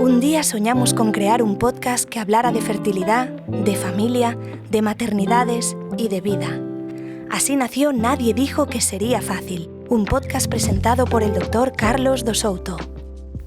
Un día soñamos con crear un podcast que hablara de fertilidad, de familia, de maternidades y de vida. Así nació Nadie dijo que sería fácil, un podcast presentado por el Dr. Carlos do Souto.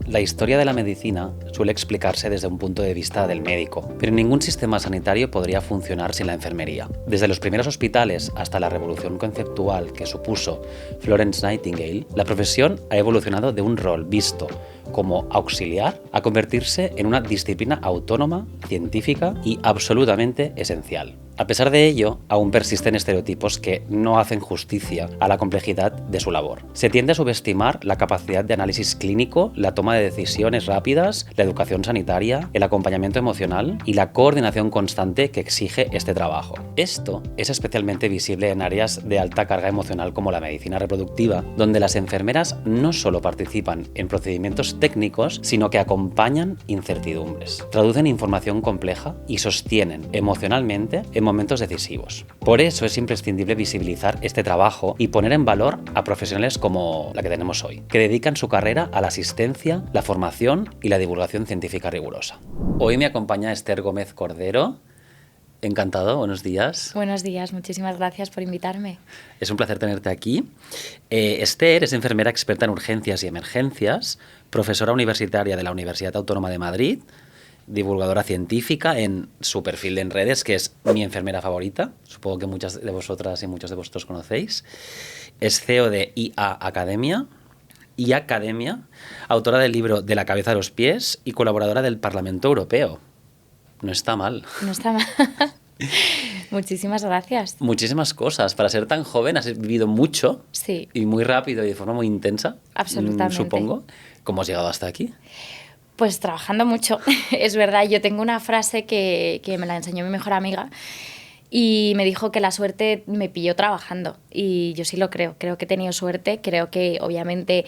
La historia de la medicina suele explicarse desde un punto de vista del médico, pero ningún sistema sanitario podría funcionar sin la enfermería. Desde los primeros hospitales hasta la revolución conceptual que supuso Florence Nightingale, la profesión ha evolucionado de un rol visto como auxiliar a convertirse en una disciplina autónoma, científica y absolutamente esencial. A pesar de ello, aún persisten estereotipos que no hacen justicia a la complejidad de su labor. Se tiende a subestimar la capacidad de análisis clínico, la toma de decisiones rápidas, la educación sanitaria, el acompañamiento emocional y la coordinación constante que exige este trabajo. Esto es especialmente visible en áreas de alta carga emocional como la medicina reproductiva, donde las enfermeras no solo participan en procedimientos técnicos, sino que acompañan incertidumbres, traducen información compleja y sostienen emocionalmente en momentos decisivos. Por eso es imprescindible visibilizar este trabajo y poner en valor a profesionales como la que tenemos hoy, que dedican su carrera a la asistencia, la formación y la divulgación científica rigurosa. Hoy me acompaña Esther Gómez Cordero. Encantado, buenos días. Buenos días, muchísimas gracias por invitarme. Es un placer tenerte aquí. Esther es enfermera experta en urgencias y emergencias, profesora universitaria de la Universidad Autónoma de Madrid, divulgadora científica en su perfil en redes, que es Mi Enfermera Favorita. Supongo que muchas de vosotras y muchos de vosotros conocéis. Es CEO de IA Academia, autora del libro De la cabeza a los pies y colaboradora del Parlamento Europeo. No está mal. No está mal. Muchísimas gracias. Muchísimas cosas. Para ser tan joven has vivido mucho. Sí. Y muy rápido y de forma muy intensa. Absolutamente. Supongo. ¿Cómo has llegado hasta aquí? Pues trabajando mucho. Es verdad, yo tengo una frase que me la enseñó mi mejor amiga y me dijo que la suerte me pilló trabajando. Y yo sí lo creo. Creo que he tenido suerte. Creo que obviamente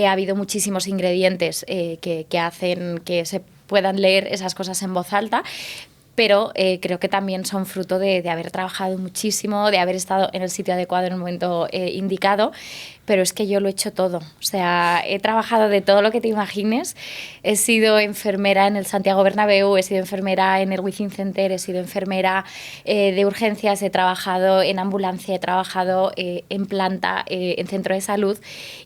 ha habido muchísimos ingredientes que hacen que se puedan leer esas cosas en voz alta, pero creo que también son fruto de haber trabajado muchísimo, de haber estado en el sitio adecuado en el momento indicado, pero es que yo lo he hecho todo. O sea, he trabajado de todo lo que te imagines. He sido enfermera en el Santiago Bernabéu, he sido enfermera en el Within Center, he sido enfermera de urgencias, he trabajado en ambulancia, he trabajado en planta, en centro de salud.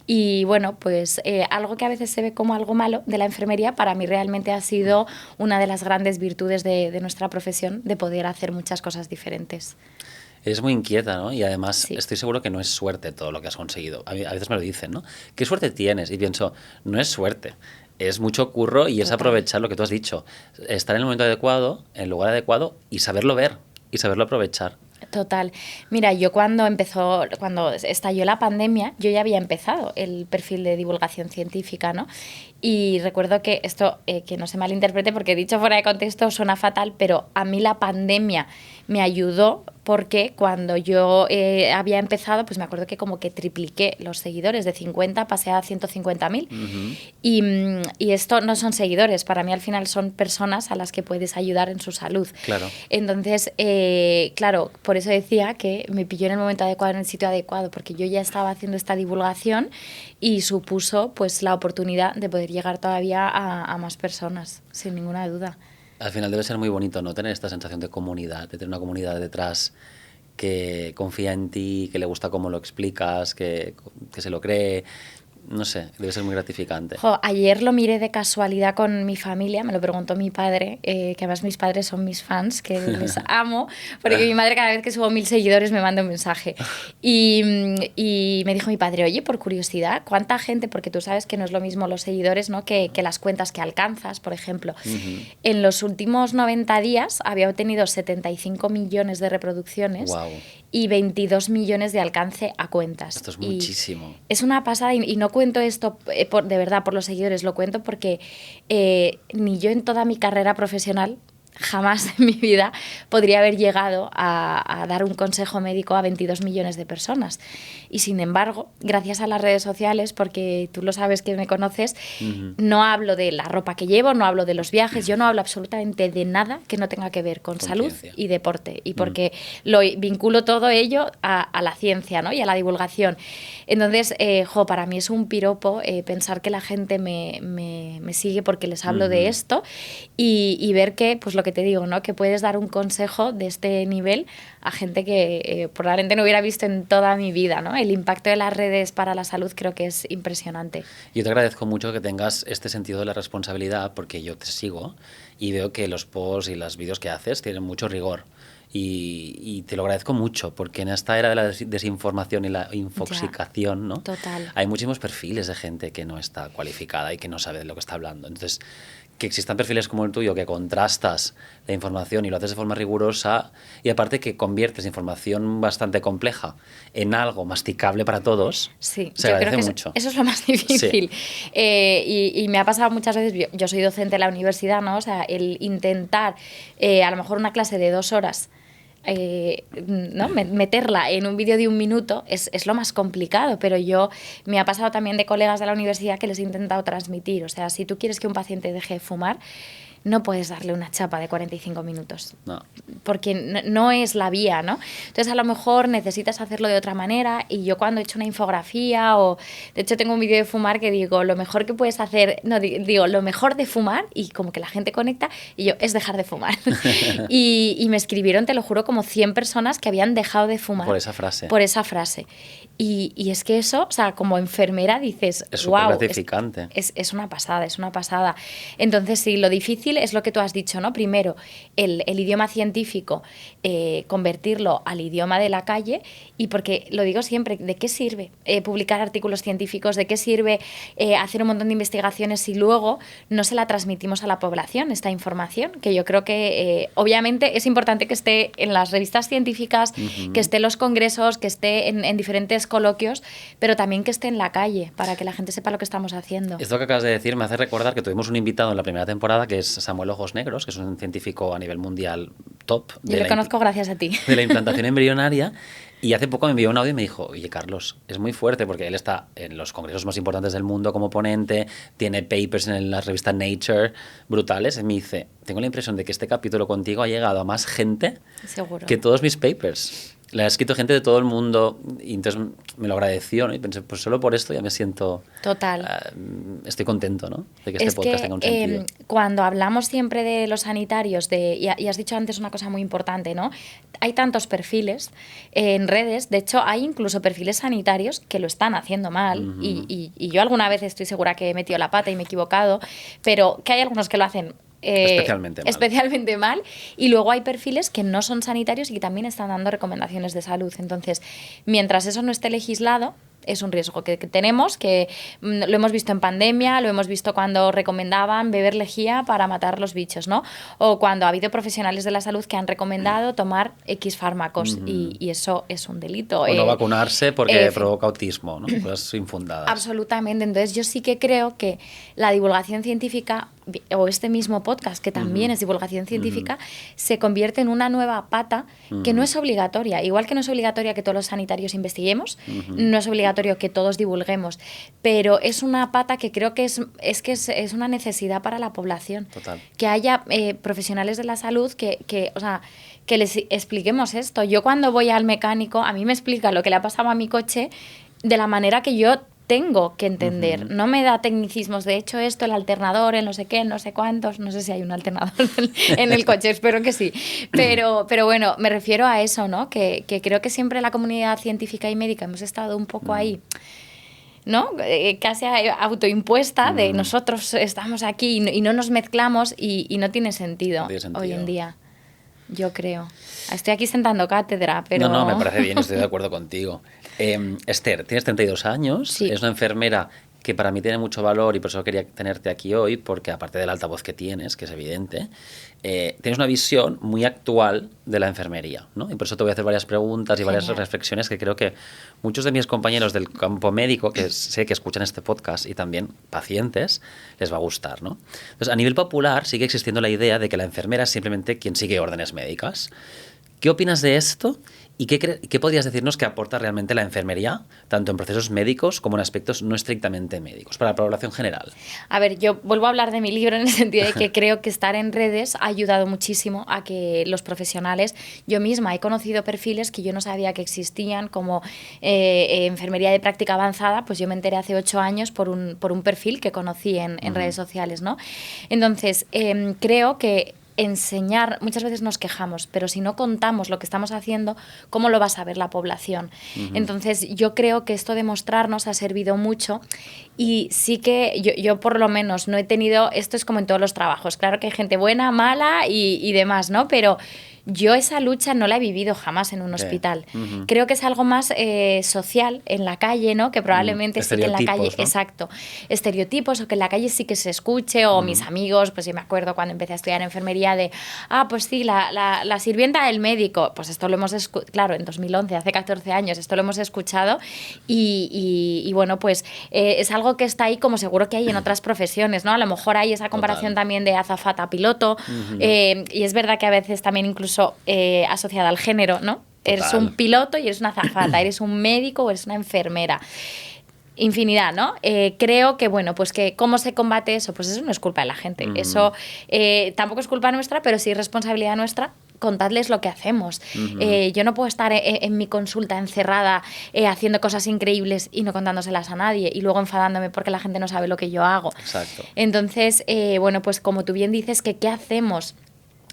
Y bueno, pues algo que a veces se ve como algo malo de la enfermería, para mí realmente ha sido una de las grandes virtudes de nuestra profesión, de poder hacer muchas cosas diferentes. Eres muy inquieta, ¿no? Y además Sí. Estoy seguro que no es suerte todo lo que has conseguido. A veces me lo dicen, ¿no? ¿Qué suerte tienes? Y pienso, no es suerte. Es mucho curro y es aprovechar lo que tú has dicho. Estar en el momento adecuado, en el lugar adecuado y saberlo ver y saberlo aprovechar. Total. Mira, yo cuando estalló la pandemia, yo ya había empezado el perfil de divulgación científica, ¿no? Y recuerdo que esto, que no se malinterprete porque dicho fuera de contexto suena fatal, pero a mí la pandemia me ayudó porque cuando yo había empezado, pues me acuerdo que como que tripliqué los seguidores, de 50 pasé a 150.000. Uh-huh. Y esto no son seguidores, para mí al final son personas a las que puedes ayudar en su salud. Claro. Entonces, claro, por eso decía que me pilló en el momento adecuado, en el sitio adecuado, porque yo ya estaba haciendo esta divulgación y supuso pues la oportunidad de poder llegar todavía a más personas, sin ninguna duda. Al final debe ser muy bonito, ¿no? Tener esta sensación de comunidad, de tener una comunidad detrás que confía en ti, que le gusta cómo lo explicas, que se lo cree. No sé, debe ser muy gratificante. Ayer lo miré de casualidad con mi familia, me lo preguntó mi padre, que además mis padres son mis fans, que les amo, porque mi madre cada vez que subo 1000 seguidores me manda un mensaje. Y me dijo mi padre, oye, por curiosidad, ¿cuánta gente? Porque tú sabes que no es lo mismo los seguidores, ¿no? que las cuentas que alcanzas, por ejemplo. Uh-huh. En los últimos 90 días había obtenido 75 millones de reproducciones. Wow. Y 22 millones de alcance a cuentas. Esto es muchísimo. Es una pasada y no cuento esto de verdad por los seguidores, lo cuento porque ni yo en toda mi carrera profesional jamás en mi vida podría haber llegado a dar un consejo médico a 22 millones de personas. Y sin embargo, gracias a las redes sociales, porque tú lo sabes que me conoces, no hablo de la ropa que llevo, no hablo de los viajes, yo no hablo absolutamente de nada que no tenga que ver con salud y deporte. Y porque lo vinculo todo ello a la ciencia, ¿no? Y a la divulgación. Entonces, para mí es un piropo pensar que la gente me sigue porque les hablo de esto y ver que, pues lo que te digo, ¿no? Que puedes dar un consejo de este nivel a gente que probablemente no hubiera visto en toda mi vida, ¿no? El impacto de las redes para la salud creo que es impresionante. Yo te agradezco mucho que tengas este sentido de la responsabilidad, porque yo te sigo y veo que los posts y los vídeos que haces tienen mucho rigor. Y te lo agradezco mucho, porque en esta era de la desinformación y la infoxicación, ¿no? Total. Hay muchísimos perfiles de gente que no está cualificada y que no sabe de lo que está hablando. Entonces, que existan perfiles como el tuyo, que contrastas la información y lo haces de forma rigurosa, y aparte que conviertes información bastante compleja en algo masticable para todos, sí, se agradece mucho. Eso es lo más difícil. Sí. Y me ha pasado muchas veces, yo soy docente en la universidad, ¿no? O sea, el intentar a lo mejor una clase de 2 horas, ¿no? Meterla en un vídeo de 1 minuto es lo más complicado, pero me ha pasado también de colegas de la universidad que les he intentado transmitir. O sea, si tú quieres que un paciente deje de fumar, no puedes darle una chapa de 45 minutos, no. Porque no es la vía, ¿no? Entonces, a lo mejor necesitas hacerlo de otra manera, y yo cuando he hecho una infografía, de hecho tengo un vídeo de fumar que digo, lo mejor que puedes hacer, no, digo, lo mejor de fumar, y como que la gente conecta, y yo, es dejar de fumar. y me escribieron, te lo juro, como 100 personas que habían dejado de fumar. Por esa frase. Por esa frase. Y es que eso, o sea, como enfermera dices, es súper wow, gratificante. Es una pasada, es una pasada. Entonces, sí, lo difícil es lo que tú has dicho, ¿no? Primero, el idioma científico, convertirlo al idioma de la calle, y porque lo digo siempre, ¿de qué sirve publicar artículos científicos? ¿De qué sirve hacer un montón de investigaciones si luego no se la transmitimos a la población, esta información? Que yo creo que, obviamente, es importante que esté en las revistas científicas, que esté en los congresos, que esté en diferentes coloquios, pero también que esté en la calle, para que la gente sepa lo que estamos haciendo. Esto que acabas de decir me hace recordar que tuvimos un invitado en la primera temporada, que es Samuel Ojos Negros, que es un científico a nivel mundial top. Yo lo conozco gracias a ti. De la implantación embrionaria. Y hace poco me envió un audio y me dijo, oye, Carlos, es muy fuerte, porque él está en los congresos más importantes del mundo como ponente, tiene papers en la revista Nature brutales, y me dice, tengo la impresión de que este capítulo contigo ha llegado a más gente Seguro. que todos mis papers. Le ha escrito gente de todo el mundo, y entonces me lo agradeció, ¿no? Y pensé, pues solo por esto ya me siento... Total. Estoy contento, ¿no? De que este podcast tenga un sentido. Cuando hablamos siempre de los sanitarios, y has dicho antes una cosa muy importante, ¿no? Hay tantos perfiles en redes, de hecho hay incluso perfiles sanitarios que lo están haciendo mal, y yo alguna vez estoy segura que he metido la pata y me he equivocado, pero que hay algunos que lo hacen especialmente mal, y luego hay perfiles que no son sanitarios y que también están dando recomendaciones de salud. Entonces, mientras eso no esté legislado, es un riesgo que tenemos, que lo hemos visto en pandemia, lo hemos visto cuando recomendaban beber lejía para matar los bichos, ¿no? O cuando ha habido profesionales de la salud que han recomendado tomar X fármacos, y eso es un delito. O no vacunarse porque provoca autismo, ¿no? Cosas infundadas. Absolutamente. Entonces, yo sí que creo que la divulgación científica, o este mismo podcast, que también es divulgación científica, se convierte en una nueva pata que no es obligatoria. Igual que no es obligatoria que todos los sanitarios investiguemos, no es obligatorio que todos divulguemos, pero es una pata que creo que es una necesidad para la población. Total. Que haya profesionales de la salud que les expliquemos esto. Yo cuando voy al mecánico, a mí me explica lo que le ha pasado a mi coche de la manera que yo tengo que entender. No me da tecnicismos, de hecho esto, el alternador, el no sé qué, el no sé cuántos, no sé si hay un alternador en el coche, espero que sí. Pero bueno, me refiero a eso, ¿no? Que creo que siempre la comunidad científica y médica hemos estado un poco ahí, ¿no? Casi autoimpuesta, de nosotros estamos aquí y no nos mezclamos, y no tiene sentido hoy en día, yo creo. Estoy aquí sentando cátedra, pero... No, me parece bien, estoy de acuerdo contigo. Esther, tienes 32 años, sí. Es una enfermera que para mí tiene mucho valor y por eso quería tenerte aquí hoy, porque aparte del altavoz que tienes, que es evidente, tienes una visión muy actual de la enfermería, ¿no? Y por eso te voy a hacer varias preguntas y varias reflexiones que creo que muchos de mis compañeros del campo médico, que sé que escuchan este podcast, y también pacientes, les va a gustar, ¿no? Entonces, a nivel popular sigue existiendo la idea de que la enfermera es simplemente quien sigue órdenes médicas. ¿Qué opinas de esto? ¿Y qué podrías decirnos que aporta realmente la enfermería, tanto en procesos médicos como en aspectos no estrictamente médicos, para la población general? A ver, yo vuelvo a hablar de mi libro en el sentido de que creo que estar en redes ha ayudado muchísimo a que los profesionales, yo misma he conocido perfiles que yo no sabía que existían, como enfermería de práctica avanzada, pues yo me enteré hace 8 años por un perfil que conocí en redes sociales, ¿no? Entonces, creo que enseñar, muchas veces nos quejamos, pero si no contamos lo que estamos haciendo, ¿cómo lo va a saber la población? Entonces, yo creo que esto de mostrarnos ha servido mucho y sí que yo por lo menos no he tenido, esto es como en todos los trabajos, claro que hay gente buena, mala y demás, ¿no? Pero yo esa lucha no la he vivido jamás en un hospital. Creo que es algo más social en la calle, ¿no? Que probablemente sí que en la calle, ¿no? Exacto, estereotipos, o que en la calle sí que se escuche, o mis amigos, pues yo me acuerdo cuando empecé a estudiar enfermería de, pues sí, la sirvienta del médico, pues esto lo hemos escuchado, claro, en 2011, hace 14 años, esto lo hemos escuchado y bueno, pues es algo que está ahí como seguro que hay en otras profesiones, ¿no? A lo mejor hay esa comparación también de azafata piloto, y es verdad que a veces también incluso asociada al género, ¿no? Eres un piloto y eres una azafata, eres un médico o eres una enfermera. Infinidad, ¿no? Creo que, bueno, pues que cómo se combate eso, pues eso no es culpa de la gente. Eso tampoco es culpa nuestra, pero sí es responsabilidad nuestra contadles lo que hacemos. Yo no puedo estar en mi consulta encerrada haciendo cosas increíbles y no contándoselas a nadie y luego enfadándome porque la gente no sabe lo que yo hago. Exacto. Entonces, bueno, pues como tú bien dices, ¿qué hacemos?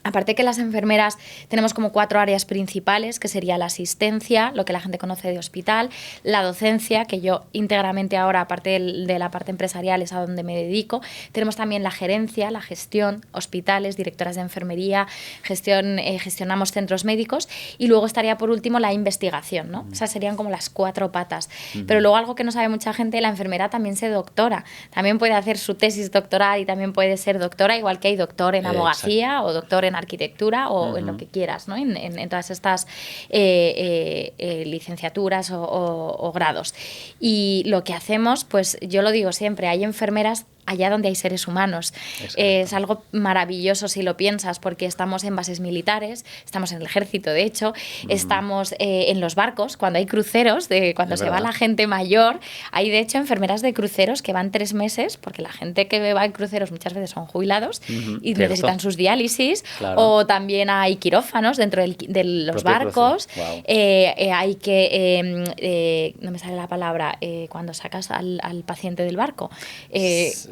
Aparte que las enfermeras tenemos como 4 áreas principales, que sería la asistencia, lo que la gente conoce de hospital, la docencia, que yo íntegramente ahora, aparte de la parte empresarial, es a donde me dedico. Tenemos también la gerencia, la gestión, hospitales, directoras de enfermería, gestionamos centros médicos y luego estaría por último la investigación, ¿no? Esas serían como las 4 patas. Pero luego algo que no sabe mucha gente, la enfermera también se doctora. También puede hacer su tesis doctoral y también puede ser doctora, igual que hay doctor en abogacía o doctor en arquitectura o en lo que quieras, ¿no? En todas estas licenciaturas o grados. Y lo que hacemos, pues yo lo digo siempre, hay enfermeras allá donde hay seres humanos. Es algo maravilloso si lo piensas, porque estamos en bases militares, estamos en el ejército, de hecho, estamos en los barcos, cuando hay cruceros, cuando se va la gente mayor, hay de hecho enfermeras de cruceros que van 3 meses, porque la gente que va en cruceros muchas veces son jubilados y necesitan sus diálisis, o también hay quirófanos dentro de los barcos, hay que, no me sale la palabra, cuando sacas al paciente del barco,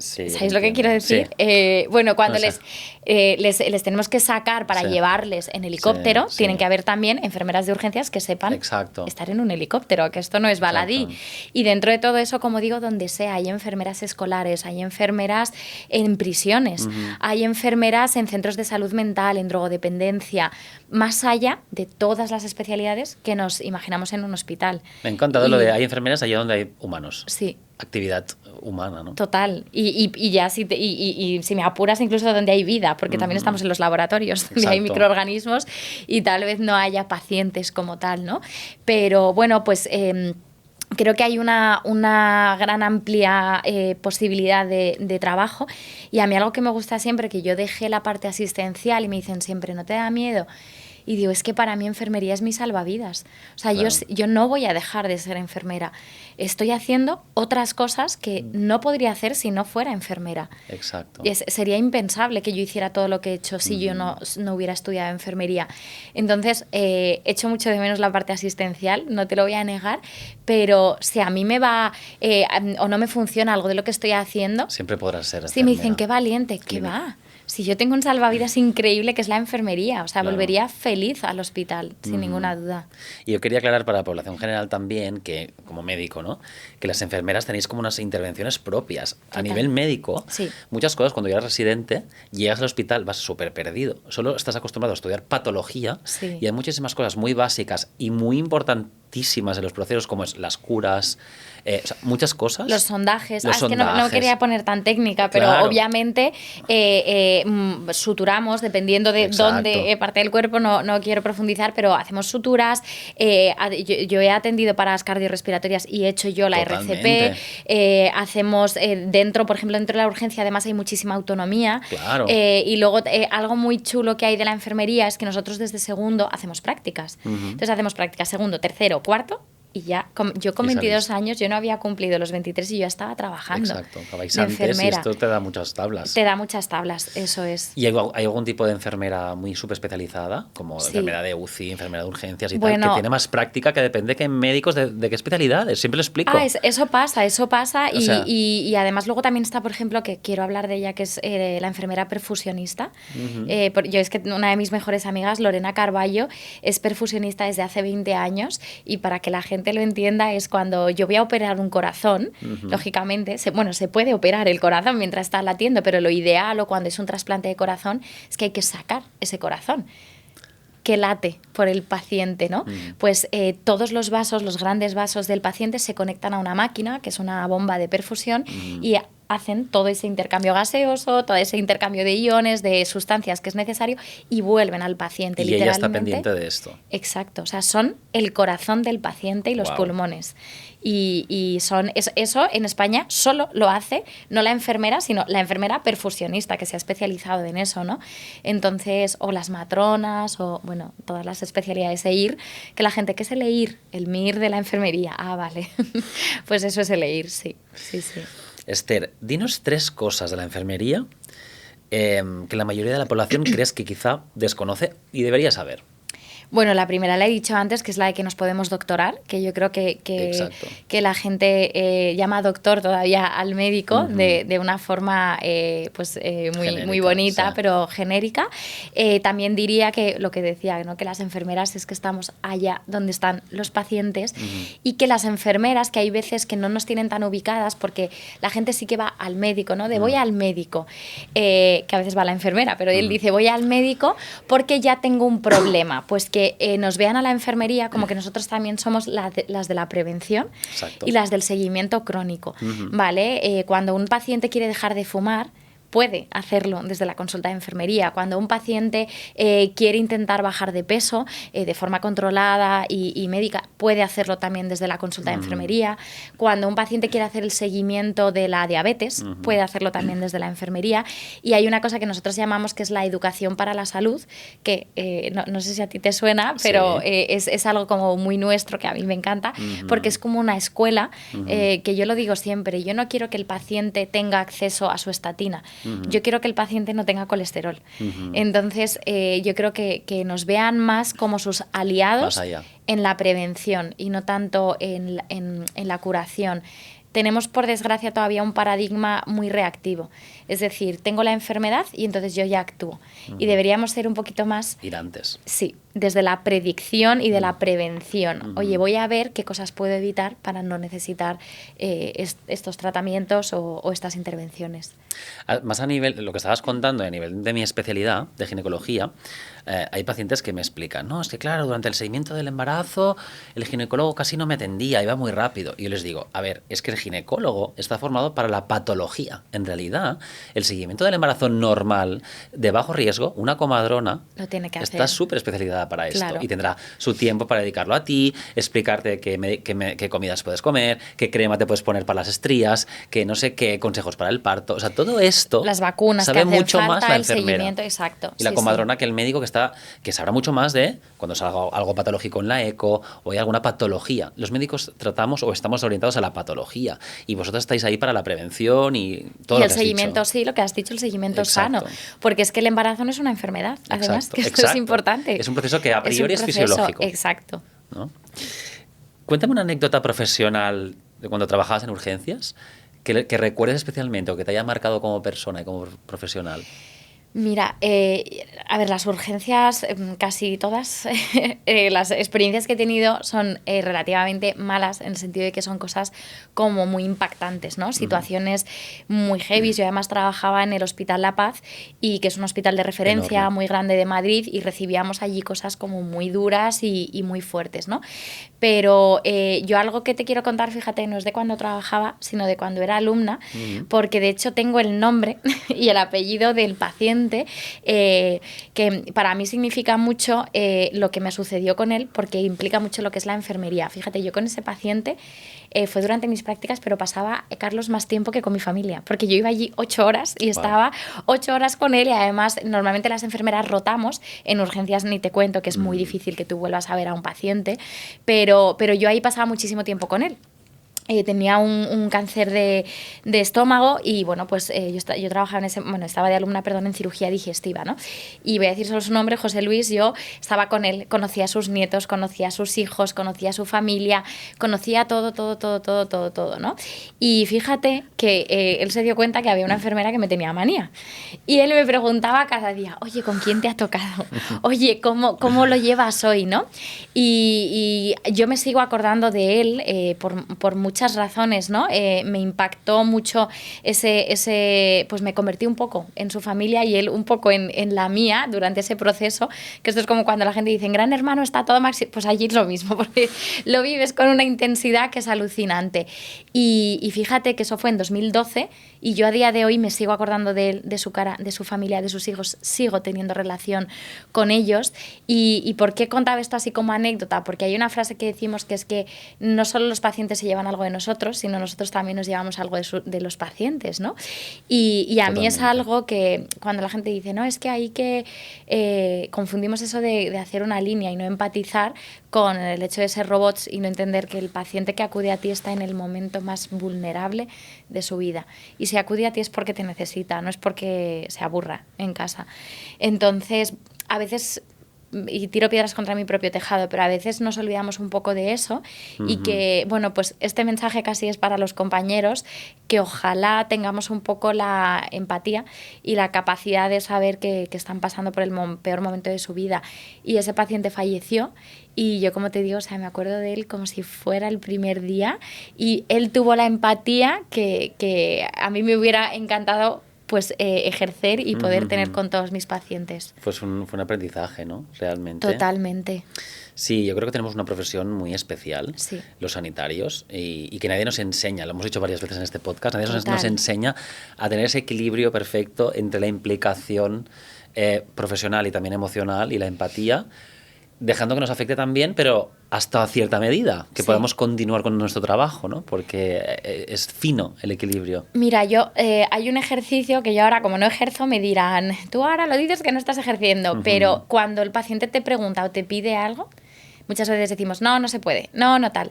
Sí, ¿sabéis lo que quiero decir? Sí. Bueno, cuando les tenemos que sacar para llevarles en helicóptero, tienen que haber también enfermeras de urgencias que sepan estar en un helicóptero, que esto no es baladí. Y dentro de todo eso, como digo, donde sea, hay enfermeras escolares, hay enfermeras en prisiones, hay enfermeras en centros de salud mental, en drogodependencia, más allá de todas las especialidades que nos imaginamos en un hospital. Me ha encantado lo de hay enfermeras allá donde hay humanos. Sí. Actividad humana, ¿no? Total. Y ya si me apuras, incluso donde hay vida, porque también estamos en los laboratorios, donde hay microorganismos y tal vez no haya pacientes como tal, ¿no? Pero bueno, pues creo que hay una gran amplia posibilidad de trabajo, y a mí algo que me gusta siempre, que yo dejé la parte asistencial y me dicen siempre, ¿no te da miedo? Y digo, es que para mí enfermería es mi salvavidas. O sea, yo no voy a dejar de ser enfermera. Estoy haciendo otras cosas que no podría hacer si no fuera enfermera. Exacto. Sería impensable que yo hiciera todo lo que he hecho si yo no hubiera estudiado enfermería. Entonces, echo mucho de menos la parte asistencial, no te lo voy a negar, pero si a mí me va o no me funciona algo de lo que estoy haciendo... Siempre podrás ser enfermera. Si me dicen, qué valiente, ¿qué va? Si yo tengo un salvavidas increíble que es la enfermería, o sea, volvería feliz al hospital, sin ninguna duda. Y yo quería aclarar para la población general también, que como médico, ¿no?, que las enfermeras tenéis como unas intervenciones propias. Total. A nivel médico, muchas cosas, cuando eres residente, llegas al hospital, vas súper perdido. Solo estás acostumbrado a estudiar patología y hay muchísimas cosas muy básicas y muy importantes lentísimas en los procesos, como es las curas, o sea, muchas cosas. Los sondajes. Los Es que no sondajes. quería poner tan técnica, pero Claro. obviamente suturamos, dependiendo de Exacto. dónde parte del cuerpo, no quiero profundizar, pero hacemos suturas. Yo he atendido paradas cardiorrespiratorias y he hecho yo la Totalmente. RCP. Hacemos dentro, por ejemplo, dentro de la urgencia, además hay muchísima autonomía. Claro. Y luego algo muy chulo que hay de la enfermería es que nosotros desde segundo hacemos prácticas. Entonces hacemos prácticas segundo, tercero, cuarto. Y ya, yo con Y 22 salís. años, yo no había cumplido los 23 y yo ya estaba trabajando. Exacto, acabáis de antes y enfermera. esto te da muchas tablas. Te da muchas tablas, eso es. ¿Y hay algún tipo de enfermera muy subespecializada, como Sí. enfermera de UCI, enfermera de urgencias y tal, Bueno. que tiene más práctica, que depende que médicos de qué especialidades? Siempre lo explico. Eso pasa O sea- y además luego también está, por ejemplo, que quiero hablar de ella, que es la enfermera perfusionista. Yo es que una de mis mejores amigas, Lorena Carballo, es perfusionista desde hace 20 años y para que la gente lo entienda es cuando yo voy a operar un corazón, lógicamente, se puede operar el corazón mientras está latiendo, pero lo ideal o cuando es un trasplante de corazón es que hay que sacar ese corazón que late por el paciente, ¿no? Pues todos los vasos, los grandes vasos del paciente se conectan a una máquina, que es una bomba de perfusión, y hacen todo ese intercambio gaseoso, todo ese intercambio de iones, de sustancias que es necesario, y vuelven al paciente, Y ella está literalmente. pendiente de esto. Exacto, o sea, son el corazón del paciente y los Guau. pulmones. Y son eso en España solo lo hace no la enfermera, sino la enfermera perfusionista que se ha especializado en eso, ¿no? Entonces, o las matronas, o bueno, todas las especialidades EIR, que la gente, ¿qué es el EIR? El MIR de la enfermería. Ah, vale. Pues eso es el EIR, sí. Sí, sí. Esther, dinos 3 cosas de la enfermería que la mayoría de la población crees que quizá desconoce y debería saber. Bueno, la primera la he dicho antes, que es la de que nos podemos doctorar, que yo creo que Exacto. la gente llama doctor todavía al médico de una forma muy Genérica, bonita, sí. pero genérica. También diría que lo que decía, ¿no? Que las enfermeras es que estamos allá donde están los pacientes y que las enfermeras, que hay veces que no nos tienen tan ubicadas porque la gente sí que va al médico, ¿no? De voy al médico, que a veces va la enfermera, pero él dice voy al médico porque ya tengo un problema. Pues que nos vean a la enfermería como que nosotros también somos las de la prevención. Exacto. Y las del seguimiento crónico, ¿vale? Cuando un paciente quiere dejar de fumar, puede hacerlo desde la consulta de enfermería. Cuando un paciente quiere intentar bajar de peso de forma controlada y médica, puede hacerlo también desde la consulta de enfermería. Cuando un paciente quiere hacer el seguimiento de la diabetes, puede hacerlo también desde la enfermería. Y hay una cosa que nosotros llamamos que es la educación para la salud, que no sé si a ti te suena, pero Sí. es algo como muy nuestro, que a mí me encanta, porque es como una escuela, que yo lo digo siempre, yo no quiero que el paciente tenga acceso a su estatina. Yo quiero que el paciente no tenga colesterol. Entonces, yo creo que nos vean más como sus aliados Más allá. en la prevención y no tanto en la curación. Tenemos, por desgracia, todavía un paradigma muy reactivo. Es decir, tengo la enfermedad y entonces yo ya actúo. Y deberíamos ser un poquito más... Ir antes. Sí, desde la predicción y de la prevención. Oye, voy a ver qué cosas puedo evitar para no necesitar estos tratamientos o estas intervenciones. Más a nivel, lo que estabas contando, a nivel de mi especialidad, de ginecología, hay pacientes que me explican, no, es que claro, durante el seguimiento del embarazo, el ginecólogo casi no me atendía, iba muy rápido. Y yo les digo, a ver, es que el ginecólogo está formado para la patología. En realidad, el seguimiento del embarazo normal, de bajo riesgo, una comadrona Lo tiene que está hacer. súper especializada para esto. Claro. Y tendrá su tiempo para dedicarlo a ti, explicarte qué comidas puedes comer, qué crema te puedes poner para las estrías, que no sé qué consejos para el parto. O sea, todo esto Las vacunas sabe que hacen mucho falta, más la el enfermera. seguimiento, exacto. Y la Sí, comadrona que el médico que sabrá mucho más de cuando salga algo patológico en la eco o hay alguna patología. Los médicos tratamos o estamos orientados a la patología y vosotros estáis ahí para la prevención y todo Y lo el que has seguimiento, dicho. sí, lo que has dicho, el seguimiento Exacto. sano. Porque es que el embarazo no es una enfermedad, además, Exacto, que esto es exacto. importante. Es un proceso que a priori es un fisiológico. Exacto. ¿No? Cuéntame una anécdota profesional de cuando trabajabas en urgencias que recuerdes especialmente o que te haya marcado como persona y como profesional. Mira, a ver, las urgencias, casi todas, las experiencias que he tenido son relativamente malas en el sentido de que son cosas como muy impactantes, ¿no? Situaciones muy heavy. Yo además trabajaba en el Hospital La Paz, y que es un hospital de referencia Enorme. muy grande de Madrid, y recibíamos allí cosas como muy duras y muy fuertes, ¿no? Pero yo algo que te quiero contar, fíjate, no es de cuando trabajaba, sino de cuando era alumna, porque de hecho tengo el nombre y el apellido del paciente, que para mí significa mucho lo que me sucedió con él, porque implica mucho lo que es la enfermería. Fíjate, yo con ese paciente fue durante mis prácticas, pero pasaba, Carlos, más tiempo que con mi familia, porque yo iba allí 8 horas y estaba 8 horas con él, y además normalmente las enfermeras rotamos, en urgencias ni te cuento, que es muy difícil que tú vuelvas a ver a un paciente, pero yo ahí pasaba muchísimo tiempo con él. Tenía un cáncer de estómago, y bueno, pues yo trabajaba estaba de alumna, perdón, en cirugía digestiva, ¿no? Y voy a decir solo su nombre, José Luis. Yo estaba con él, conocía a sus nietos, conocía a sus hijos, conocía a su familia, conocía todo, ¿no? Y fíjate que él se dio cuenta que había una enfermera que me tenía manía, y él me preguntaba cada día, oye, ¿con quién te ha tocado? Oye, ¿cómo lo llevas hoy, no? Y yo me sigo acordando de él por muchas razones, ¿no? Me impactó mucho pues me convertí un poco en su familia y él un poco en la mía durante ese proceso, que esto es como cuando la gente dice, en Gran Hermano está todo máximo, pues allí es lo mismo, porque lo vives con una intensidad que es alucinante. Y fíjate que eso fue en 2012, y yo a día de hoy me sigo acordando de él, de su cara, de su familia, de sus hijos, sigo teniendo relación con ellos. ¿Y por qué contaba esto así como anécdota? Porque hay una frase que decimos, que es que no solo los pacientes se llevan algo de nosotros, sino nosotros también nos llevamos algo de los pacientes, ¿no? Y a mí es algo que cuando la gente dice, no, es que hay que confundimos eso de hacer una línea y no empatizar con el hecho de ser robots y no entender que el paciente que acude a ti está en el momento más vulnerable de su vida. Y si acude a ti es porque te necesita, no es porque se aburra en casa. Entonces, a veces, y tiro piedras contra mi propio tejado, pero a veces nos olvidamos un poco de eso, y que, bueno, pues este mensaje casi es para los compañeros, que ojalá tengamos un poco la empatía y la capacidad de saber que están pasando por el peor momento de su vida. Y ese paciente falleció, y yo, como te digo, o sea, me acuerdo de él como si fuera el primer día, y él tuvo la empatía que a mí me hubiera encantado pues ejercer y poder tener con todos mis pacientes. Fue un aprendizaje, ¿no? Realmente. Totalmente. Sí, yo creo que tenemos una profesión muy especial, sí, los sanitarios, y que nadie nos enseña, lo hemos dicho varias veces en este podcast, nadie nos enseña a tener ese equilibrio perfecto entre la implicación profesional y también emocional y la empatía, dejando que nos afecte también, pero hasta cierta medida, que podamos continuar con nuestro trabajo, ¿no? Porque es fino el equilibrio. Mira, hay un ejercicio que yo ahora, como no ejerzo, me dirán, tú ahora lo dices que no estás ejerciendo, pero cuando el paciente te pregunta o te pide algo, muchas veces decimos, no se puede, no tal.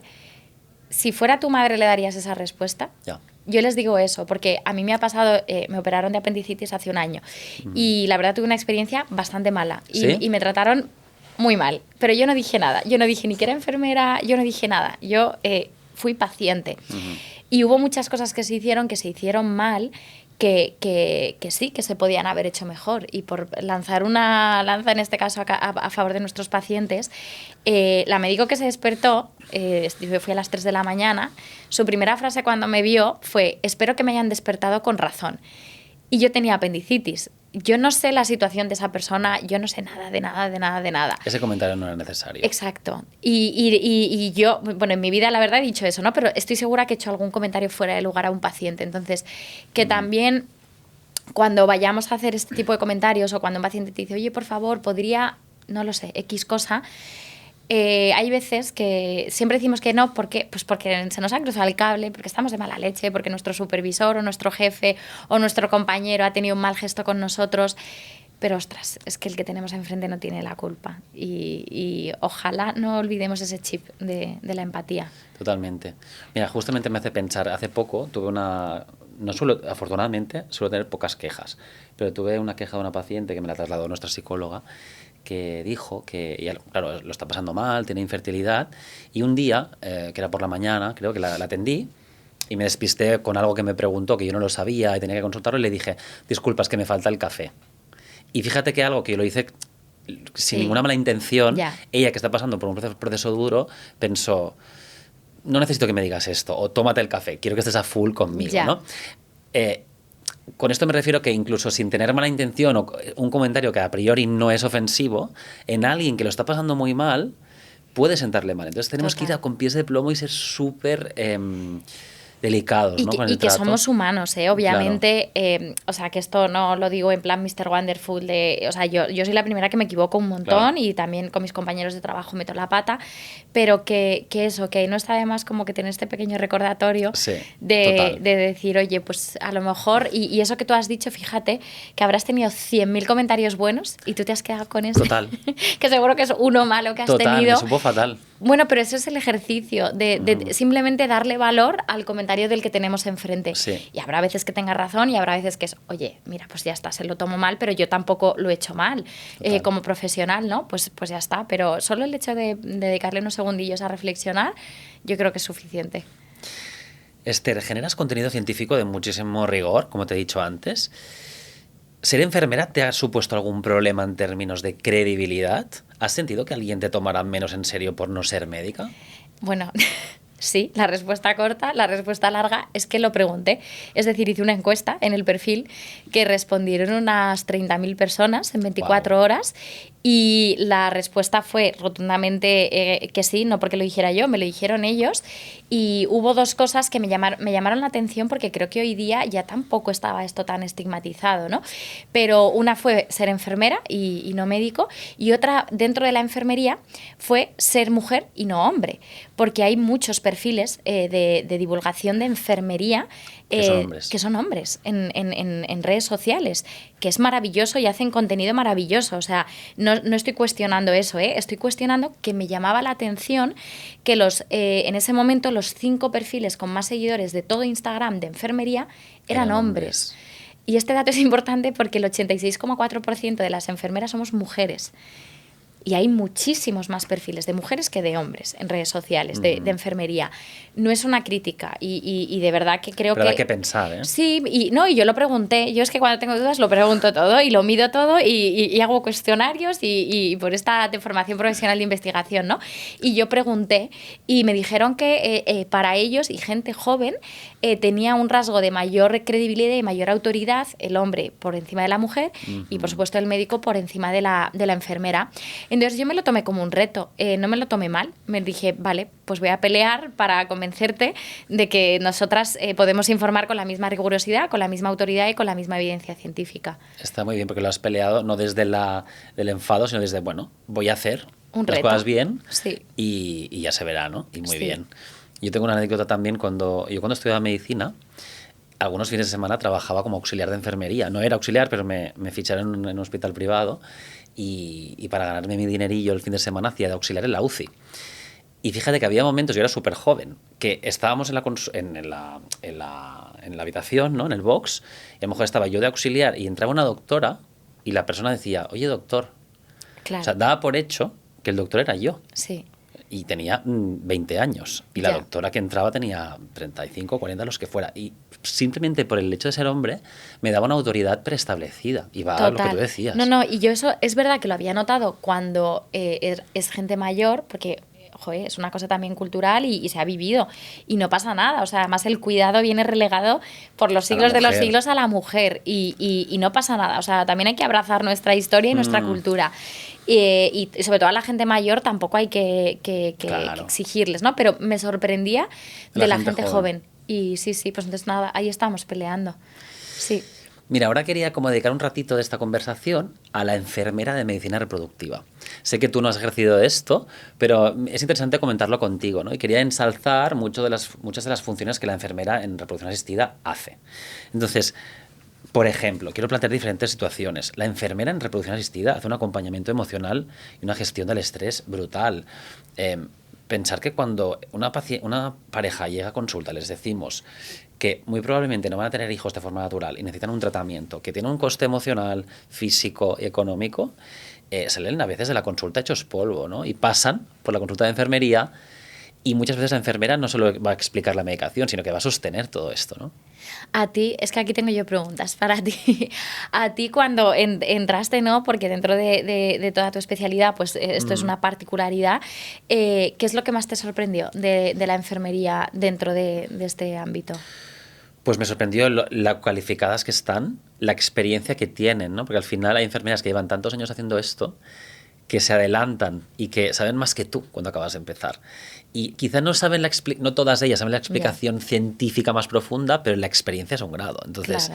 Si fuera tu madre, ¿le darías esa respuesta? Ya. Yo les digo eso, porque a mí me ha pasado, me operaron de apendicitis hace un año, y la verdad tuve una experiencia bastante mala, y me trataron muy mal, pero yo no dije nada, yo no dije ni que era enfermera, yo no dije nada, yo fui paciente. Y hubo muchas cosas que se hicieron mal, que sí, que se podían haber hecho mejor. Y por lanzar una lanza, en este caso, a favor de nuestros pacientes, la médico que se despertó, fue a las 3 de la mañana, su primera frase cuando me vio fue, espero que me hayan despertado con razón. Y yo tenía apendicitis. Yo no sé la situación de esa persona, yo no sé nada, de nada. Ese comentario no era necesario. Exacto. Y yo, bueno, en mi vida la verdad he dicho eso, ¿no? Pero estoy segura que he hecho algún comentario fuera de lugar a un paciente. Entonces, que también cuando vayamos a hacer este tipo de comentarios, o cuando un paciente te dice, oye, por favor, podría, no lo sé, X cosa, hay veces que siempre decimos que no, porque se nos ha cruzado el cable, porque estamos de mala leche, porque nuestro supervisor o nuestro jefe o nuestro compañero ha tenido un mal gesto con nosotros. Pero ostras, es que el que tenemos enfrente no tiene la culpa, y ojalá no olvidemos ese chip de la empatía. Totalmente. Mira, justamente me hace pensar, hace poco tuve afortunadamente suelo tener pocas quejas, pero tuve una queja de una paciente que me la trasladó nuestra psicóloga, que dijo que ella, claro, lo está pasando mal, tiene infertilidad, y un día, que era por la mañana, creo que la atendí, y me despisté con algo que me preguntó, que yo no lo sabía y tenía que consultarlo, y le dije, disculpa, es que me falta el café. Y fíjate que algo que yo lo hice sin ninguna mala intención, Ya. ella que está pasando por un proceso duro, pensó, no necesito que me digas esto, o tómate el café, quiero que estés a full conmigo, Ya. ¿no? Con esto me refiero que incluso sin tener mala intención o un comentario que a priori no es ofensivo, en alguien que lo está pasando muy mal, puede sentarle mal. Entonces tenemos que ir con pies de plomo y ser súper delicados, ¿no? Con el Y que trato. somos humanos, obviamente, Claro. o sea, que esto no lo digo en plan Mr. Wonderful, o sea, yo soy la primera que me equivoco un montón Claro. y también con mis compañeros de trabajo meto la pata, pero que eso, que no está de más como que tener este pequeño recordatorio Sí, de total. decir, oye, pues a lo mejor, y eso que tú has dicho, fíjate, que habrás tenido 100.000 comentarios buenos y tú te has quedado con ese. Total. Que seguro que es uno malo que has Total, tenido. me supo fatal. Bueno, pero eso es el ejercicio de simplemente darle valor al comentario del que tenemos enfrente. Sí. Y habrá veces que tenga razón y habrá veces que es, oye, mira, pues ya está, se lo tomo mal, pero yo tampoco lo he hecho mal Total. como profesional, ¿no? Pues ya está. Pero solo el hecho de dedicarle unos segundillos a reflexionar, yo creo que es suficiente. Esther, generas contenido científico de muchísimo rigor, como te he dicho antes. ¿Ser enfermera te ha supuesto algún problema en términos de credibilidad? ¿Has sentido que alguien te tomará menos en serio por no ser médica? Bueno, sí, la respuesta corta. La respuesta larga es que lo pregunté. Es decir, hice una encuesta en el perfil que respondieron unas 30.000 personas en 24 horas y la respuesta fue rotundamente que sí, no porque lo dijera yo, me lo dijeron ellos. Y hubo dos cosas que me llamaron la atención porque creo que hoy día ya tampoco estaba esto tan estigmatizado, ¿no? Pero una fue ser enfermera y no médico, y otra dentro de la enfermería fue ser mujer y no hombre, porque hay muchos perfiles de divulgación de enfermería que son hombres en redes sociales, que es maravilloso y hacen contenido maravilloso. O sea, no estoy cuestionando eso, estoy cuestionando que me llamaba la atención que en ese momento los 5 perfiles con más seguidores de todo Instagram de enfermería eran hombres. Y este dato es importante porque el 86,4% de las enfermeras somos mujeres. Y hay muchísimos más perfiles de mujeres que de hombres en redes sociales, de enfermería. No es una crítica y de verdad que creo Pero que... hay que pensar, ¿eh? Sí, y yo lo pregunté. Yo es que cuando tengo dudas lo pregunto todo y lo mido todo y hago cuestionarios y por esta de formación profesional de investigación, ¿no? Y yo pregunté y me dijeron que para ellos y gente joven tenía un rasgo de mayor credibilidad y mayor autoridad el hombre por encima de la mujer y, por supuesto, el médico por encima de la enfermera. Entonces yo me lo tomé como un reto, no me lo tomé mal, me dije, vale, pues voy a pelear para convencerte de que nosotras podemos informar con la misma rigurosidad, con la misma autoridad y con la misma evidencia científica. Está muy bien porque lo has peleado no desde del enfado, sino desde, bueno, voy a hacer las cosas bien y ya se verá, ¿no? Y muy bien. Yo tengo una anécdota también cuando estudiaba medicina. Algunos fines de semana trabajaba como auxiliar de enfermería. No era auxiliar, pero me ficharon en un hospital privado y para ganarme mi dinerillo el fin de semana hacía de auxiliar en la UCI. Y fíjate que había momentos, yo era súper joven, que estábamos en la habitación, ¿no? En el box, y a lo mejor estaba yo de auxiliar y entraba una doctora y la persona decía, oye, doctor. Claro. O sea, daba por hecho que el doctor era yo. Sí. Y tenía 20 años. Y la doctora que entraba tenía 35, 40, los que fuera. Y simplemente por el hecho de ser hombre, me daba una autoridad preestablecida. Y va a lo que tú decías. No, y yo eso es verdad que lo había notado cuando es gente mayor, porque joder, es una cosa también cultural y se ha vivido. Y no pasa nada. O sea, además el cuidado viene relegado por los siglos de los siglos a la mujer. Y no pasa nada. O sea, también hay que abrazar nuestra historia y nuestra cultura. Y sobre todo a la gente mayor tampoco hay que exigirles, ¿no? Pero me sorprendía de la gente joven. Y sí, pues entonces nada, ahí estamos peleando. Sí. Mira, ahora quería como dedicar un ratito de esta conversación a la enfermera de medicina reproductiva. Sé que tú no has ejercido esto, pero es interesante comentarlo contigo, ¿no? Y quería ensalzar muchas de las funciones que la enfermera en reproducción asistida hace. Entonces, por ejemplo, quiero plantear diferentes situaciones. La enfermera en reproducción asistida hace un acompañamiento emocional y una gestión del estrés brutal. Pensar que cuando una pareja llega a consulta, les decimos que muy probablemente no van a tener hijos de forma natural y necesitan un tratamiento que tiene un coste emocional, físico y económico, salen a veces de la consulta hechos polvo, ¿no? Y pasan por la consulta de enfermería Y muchas veces la enfermera no solo va a explicar la medicación, sino que va a sostener todo esto, ¿no? A ti, es que aquí tengo yo preguntas para ti. A ti cuando entraste, ¿no? Porque dentro de toda tu especialidad, pues esto es una particularidad. ¿Qué es lo que más te sorprendió de la enfermería dentro de este ámbito? Pues me sorprendió lo cualificadas que están, la experiencia que tienen, ¿no? Porque al final hay enfermeras que llevan tantos años haciendo esto que se adelantan y que saben más que tú cuando acabas de empezar. Y quizás no saben no todas ellas saben la explicación científica más profunda, pero la experiencia es un grado. Entonces,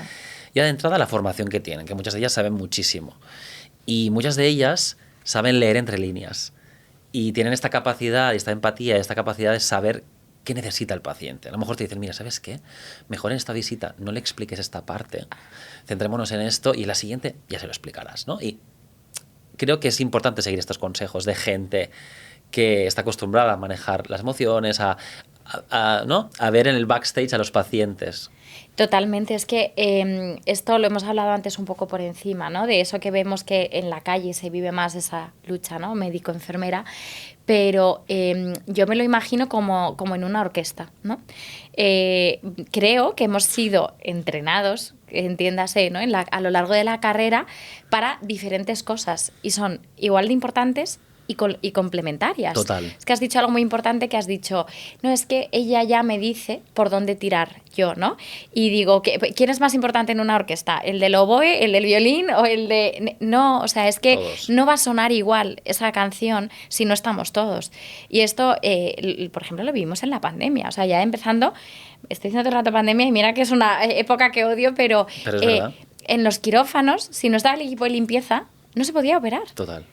ya de entrada la formación que tienen, que muchas de ellas saben muchísimo. Y muchas de ellas saben leer entre líneas. Y tienen esta capacidad, esta empatía, esta capacidad de saber qué necesita el paciente. A lo mejor te dicen, mira, ¿sabes qué? Mejor en esta visita no le expliques esta parte, centrémonos en esto y en la siguiente ya se lo explicarás, ¿no? Y creo que es importante seguir estos consejos de gente que está acostumbrada a manejar las emociones, ¿no? A ver en el backstage a los pacientes. Totalmente, es que esto lo hemos hablado antes un poco por encima, ¿no? De eso que vemos que en la calle se vive más esa lucha, ¿no? Médico-enfermera, pero yo me lo imagino como en una orquesta, ¿no? Creo que hemos sido entrenados, entiéndase, ¿no? A lo largo de la carrera para diferentes cosas y son igual de importantes y complementarias. Total. Es que has dicho algo muy importante, que has dicho, no, es que ella ya me dice por dónde tirar yo, ¿no? Y digo, ¿quién es más importante en una orquesta? ¿El del oboe, el del violín o el de...? No, o sea, es que todos. no va a sonar igual esa canción si no estamos todos. Y esto, por ejemplo, lo vivimos en la pandemia. O sea, ya empezando, estoy diciendo todo el rato pandemia y mira que es una época que odio, pero es verdad. En los quirófanos, si no estaba el equipo de limpieza, no se podía operar. Total.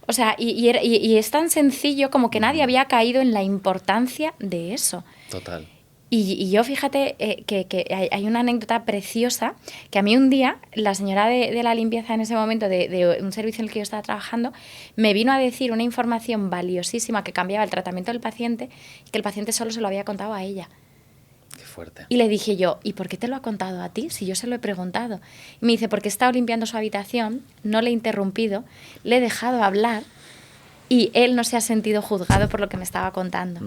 O sea, y es tan sencillo como que nadie había caído en la importancia de eso. Total. Y yo, fíjate, que hay una anécdota preciosa, que a mí un día, la señora de la limpieza en ese momento, de un servicio en el que yo estaba trabajando, me vino a decir una información valiosísima que cambiaba el tratamiento del paciente, y que el paciente solo se lo había contado a ella. Qué fuerte. Y le dije yo, ¿y por qué te lo ha contado a ti si yo se lo he preguntado? Y me dice, porque he estado limpiando su habitación, no le he interrumpido, le he dejado hablar y él no se ha sentido juzgado por lo que me estaba contando.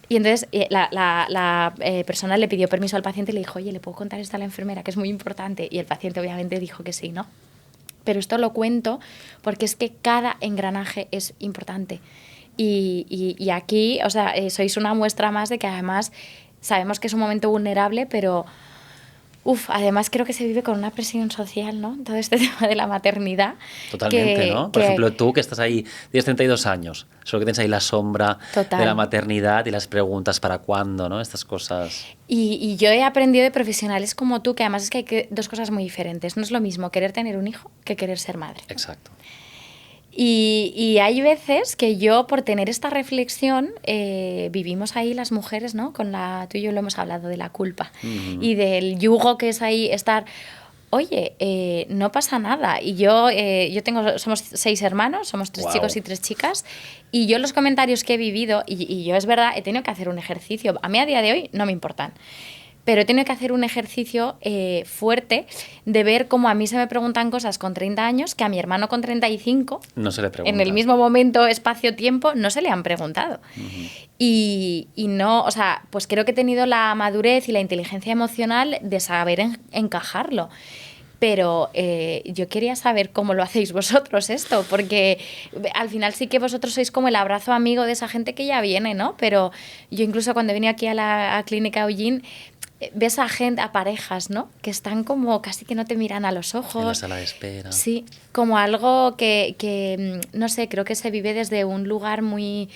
Y entonces la persona le pidió permiso al paciente y le dijo, oye, ¿le puedo contar esto a la enfermera? Que es muy importante. Y el paciente obviamente dijo que sí, ¿no? Pero esto lo cuento porque es que cada engranaje es importante. Y aquí, o sea, sois una muestra más de que además sabemos que es un momento vulnerable, pero además creo que se vive con una presión social, ¿no? Todo este tema de la maternidad. Totalmente, ¿no? Por ejemplo, tú que estás ahí, tienes 32 años, solo que tienes ahí la sombra de la maternidad y las preguntas para cuándo, ¿no? Estas cosas. Y yo he aprendido de profesionales como tú, que además es que hay dos cosas muy diferentes. No es lo mismo querer tener un hijo que querer ser madre. Exacto. Y hay veces que yo, por tener esta reflexión, vivimos ahí las mujeres, ¿no? Tú y yo lo hemos hablado de la culpa y del yugo que es ahí estar... Oye, no pasa nada. Y somos 6 hermanos, somos 3 chicos y 3 chicas, y yo los comentarios que he vivido, y yo es verdad, he tenido que hacer un ejercicio. A mí a día de hoy no me importan. Pero he tenido que hacer un ejercicio fuerte de ver cómo a mí se me preguntan cosas con 30 años que a mi hermano con 35, no se le pregunta. En el mismo momento, espacio-tiempo, no se le han preguntado. Y no, o sea, pues creo que he tenido la madurez y la inteligencia emocional de saber encajarlo. Pero yo quería saber cómo lo hacéis vosotros esto, porque al final sí que vosotros sois como el abrazo amigo de esa gente que ya viene, ¿no? Pero yo incluso cuando vine aquí a la clínica Eugene, ves a gente, a parejas, ¿no? Que están como casi que no te miran a los ojos. En la sala de espera. Sí, como algo que no sé, creo que se vive desde un lugar muy,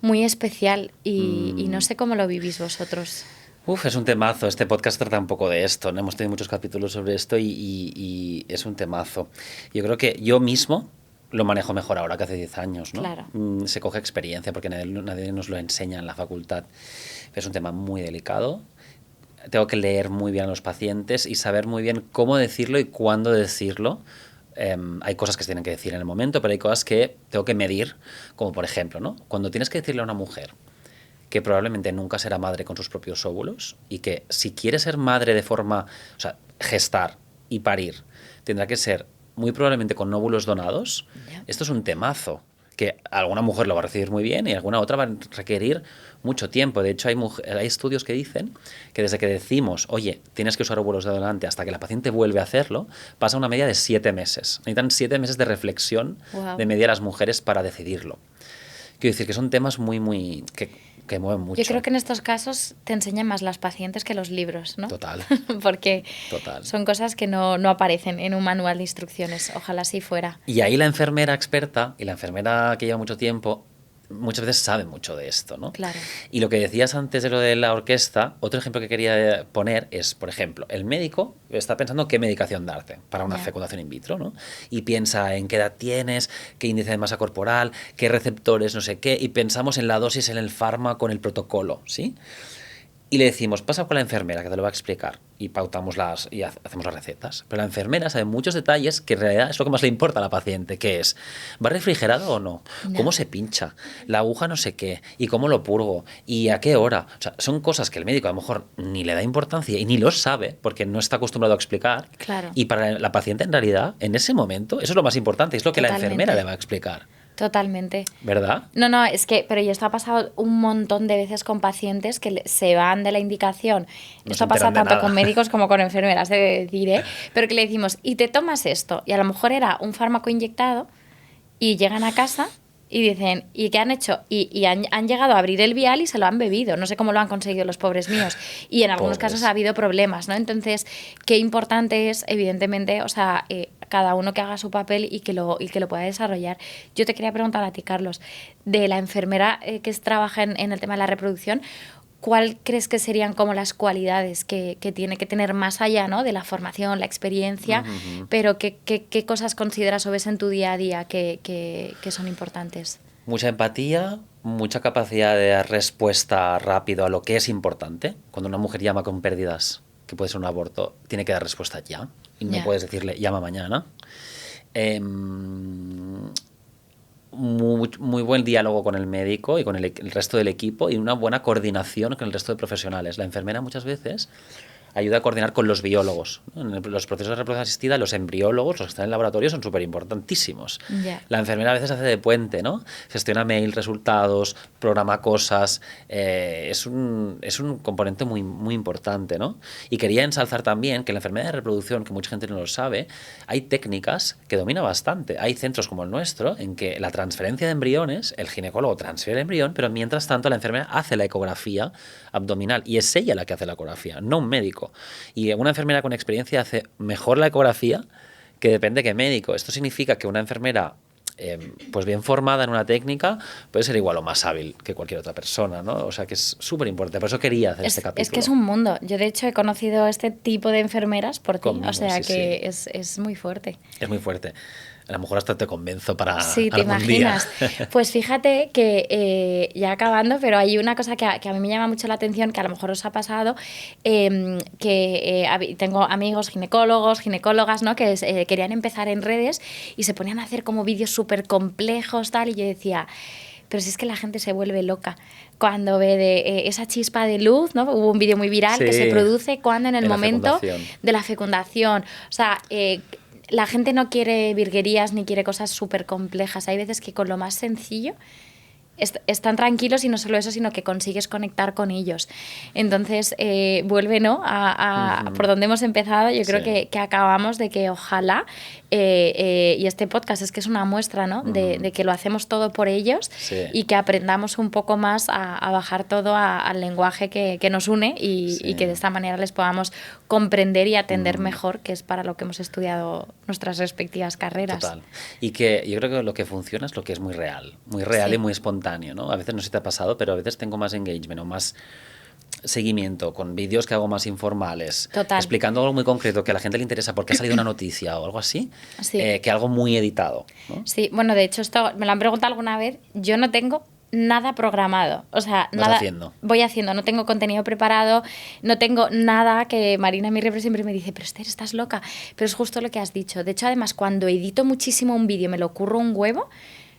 muy especial y no sé cómo lo vivís vosotros. Es un temazo. Este podcast trata un poco de esto, ¿no? Hemos tenido muchos capítulos sobre esto y es un temazo. Yo creo que yo mismo lo manejo mejor ahora que hace 10 años, ¿no? Claro. Se coge experiencia porque nadie nos lo enseña en la facultad. Es un tema muy delicado. Tengo que leer muy bien a los pacientes y saber muy bien cómo decirlo y cuándo decirlo. Hay cosas que se tienen que decir en el momento, pero hay cosas que tengo que medir, como por ejemplo, ¿no? Cuando tienes que decirle a una mujer que probablemente nunca será madre con sus propios óvulos y que si quiere ser madre de forma, o sea, gestar y parir, tendrá que ser muy probablemente con óvulos donados. Esto es un temazo. que alguna mujer lo va a recibir muy bien y alguna otra va a requerir mucho tiempo. De hecho, hay estudios que dicen que desde que decimos, oye, tienes que usar óvulos de adelante hasta que la paciente vuelve a hacerlo, pasa una media de 7 meses. Necesitan 7 meses de reflexión de media las mujeres para decidirlo. Quiero decir que son temas muy que mueven mucho. Yo creo que en estos casos te enseñan más las pacientes que los libros, ¿no? Total. Porque Total. son cosas que no aparecen en un manual de instrucciones. Ojalá así fuera. Y ahí la enfermera experta y la enfermera que lleva mucho tiempo muchas veces sabe mucho de esto, ¿no? Claro. Y lo que decías antes de lo de la orquesta, otro ejemplo que quería poner es, por ejemplo, el médico está pensando qué medicación darte para una fecundación in vitro, ¿no? Y piensa en qué edad tienes, qué índice de masa corporal, qué receptores, no sé qué, y pensamos en la dosis, en el fármaco, en el protocolo, ¿sí? Y le decimos, pasa con la enfermera que te lo va a explicar y pautamos y hacemos las recetas. Pero la enfermera sabe muchos detalles que en realidad es lo que más le importa a la paciente, que es, ¿va refrigerado o no? ¿Cómo se pincha? La aguja no sé qué, y cómo lo purgo, y a qué hora. O sea, son cosas que el médico a lo mejor ni le da importancia y ni lo sabe porque no está acostumbrado a explicar. Claro. Y para la paciente en realidad, en ese momento, eso es lo más importante, es lo que la enfermera le va a explicar. Totalmente. ¿Verdad? No, es que, pero esto ha pasado un montón de veces con pacientes que se van de la indicación. No Esto pasa tanto con médicos como con enfermeras, he de decir, ¿eh? Pero que le decimos, y te tomas esto, y a lo mejor era un fármaco inyectado, y llegan a casa y dicen, ¿y qué han hecho? Y han llegado a abrir el vial y se lo han bebido. No sé cómo lo han conseguido los pobres míos. Y en algunos casos ha habido problemas, ¿no? Entonces, qué importante es, evidentemente, o sea, cada uno que haga su papel y que lo pueda desarrollar. Yo te quería preguntar a ti, Carlos, de la enfermera que trabaja en el tema de la reproducción, ¿cuál crees que serían como las cualidades que tiene que tener más allá, ¿no? De la formación, la experiencia, pero qué cosas consideras o ves en tu día a día que son importantes? Mucha empatía, mucha capacidad de respuesta rápido a lo que es importante. Cuando una mujer llama con pérdidas, que puede ser un aborto, tiene que dar respuesta ya. Y no puedes decirle, llama mañana. Muy buen diálogo con el médico y con el resto del equipo y una buena coordinación con el resto de profesionales. La enfermera muchas veces ayuda a coordinar con los biólogos, ¿no? En los procesos de reproducción asistida, los embriólogos, los que están en el laboratorio, son súper importantísimos. La enfermera a veces hace de puente, ¿no? Gestiona mail, resultados, programa cosas. Es un componente muy importante, ¿no? Y quería ensalzar también que en la enfermedad de reproducción, que mucha gente no lo sabe, hay técnicas que domina bastante. Hay centros como el nuestro en que la transferencia de embriones, el ginecólogo transfiere el embrión, pero mientras tanto la enfermera hace la ecografía abdominal y es ella la que hace la ecografía, no un médico. Y una enfermera con experiencia hace mejor la ecografía que depende de qué médico. Esto significa que una enfermera pues bien formada en una técnica puede ser igual o más hábil que cualquier otra persona, ¿no? O sea que es súper importante. Por eso quería hacer este capítulo. Es que es un mundo. Yo de hecho he conocido este tipo de enfermeras por ti. O sea que es muy fuerte. Es muy fuerte. A lo mejor hasta te convenzo para sí, te algún imaginas. día. Pues fíjate que ya acabando, pero hay una cosa que a mí me llama mucho la atención, que a lo mejor os ha pasado, tengo amigos ginecólogos, ginecólogas, ¿no? Que querían empezar en redes y se ponían a hacer como vídeos súper complejos, tal, y yo decía, pero si es que la gente se vuelve loca cuando ve de esa chispa de luz, ¿no? Hubo un vídeo muy viral que se produce cuando en el momento de la fecundación. O sea, la gente no quiere virguerías ni quiere cosas súper complejas. Hay veces que con lo más sencillo están tranquilos y no solo eso, sino que consigues conectar con ellos. Entonces, vuelve, ¿no? Por donde hemos empezado, yo creo que acabamos de que ojalá, y este podcast es que es una muestra, ¿no? De que lo hacemos todo por ellos y que aprendamos un poco más a bajar todo al lenguaje que nos une y que de esta manera les podamos comprender y atender mejor, que es para lo que hemos estudiado nuestras respectivas carreras. Total. Y que yo creo que lo que funciona es lo que es muy real y muy espontáneo, ¿no? A veces no sé si te ha pasado, pero a veces tengo más engagement o más seguimiento con vídeos que hago más informales, explicando algo muy concreto que a la gente le interesa porque ha salido una noticia o algo así, que algo muy editado, ¿no? Sí, bueno, de hecho esto me lo han preguntado alguna vez, yo no tengo nada programado, o sea, voy haciendo, no tengo contenido preparado, no tengo nada, que Marina, mi repre, siempre me dice, pero Esther, estás loca, pero es justo lo que has dicho. De hecho, además, cuando edito muchísimo un vídeo, me lo curro un huevo,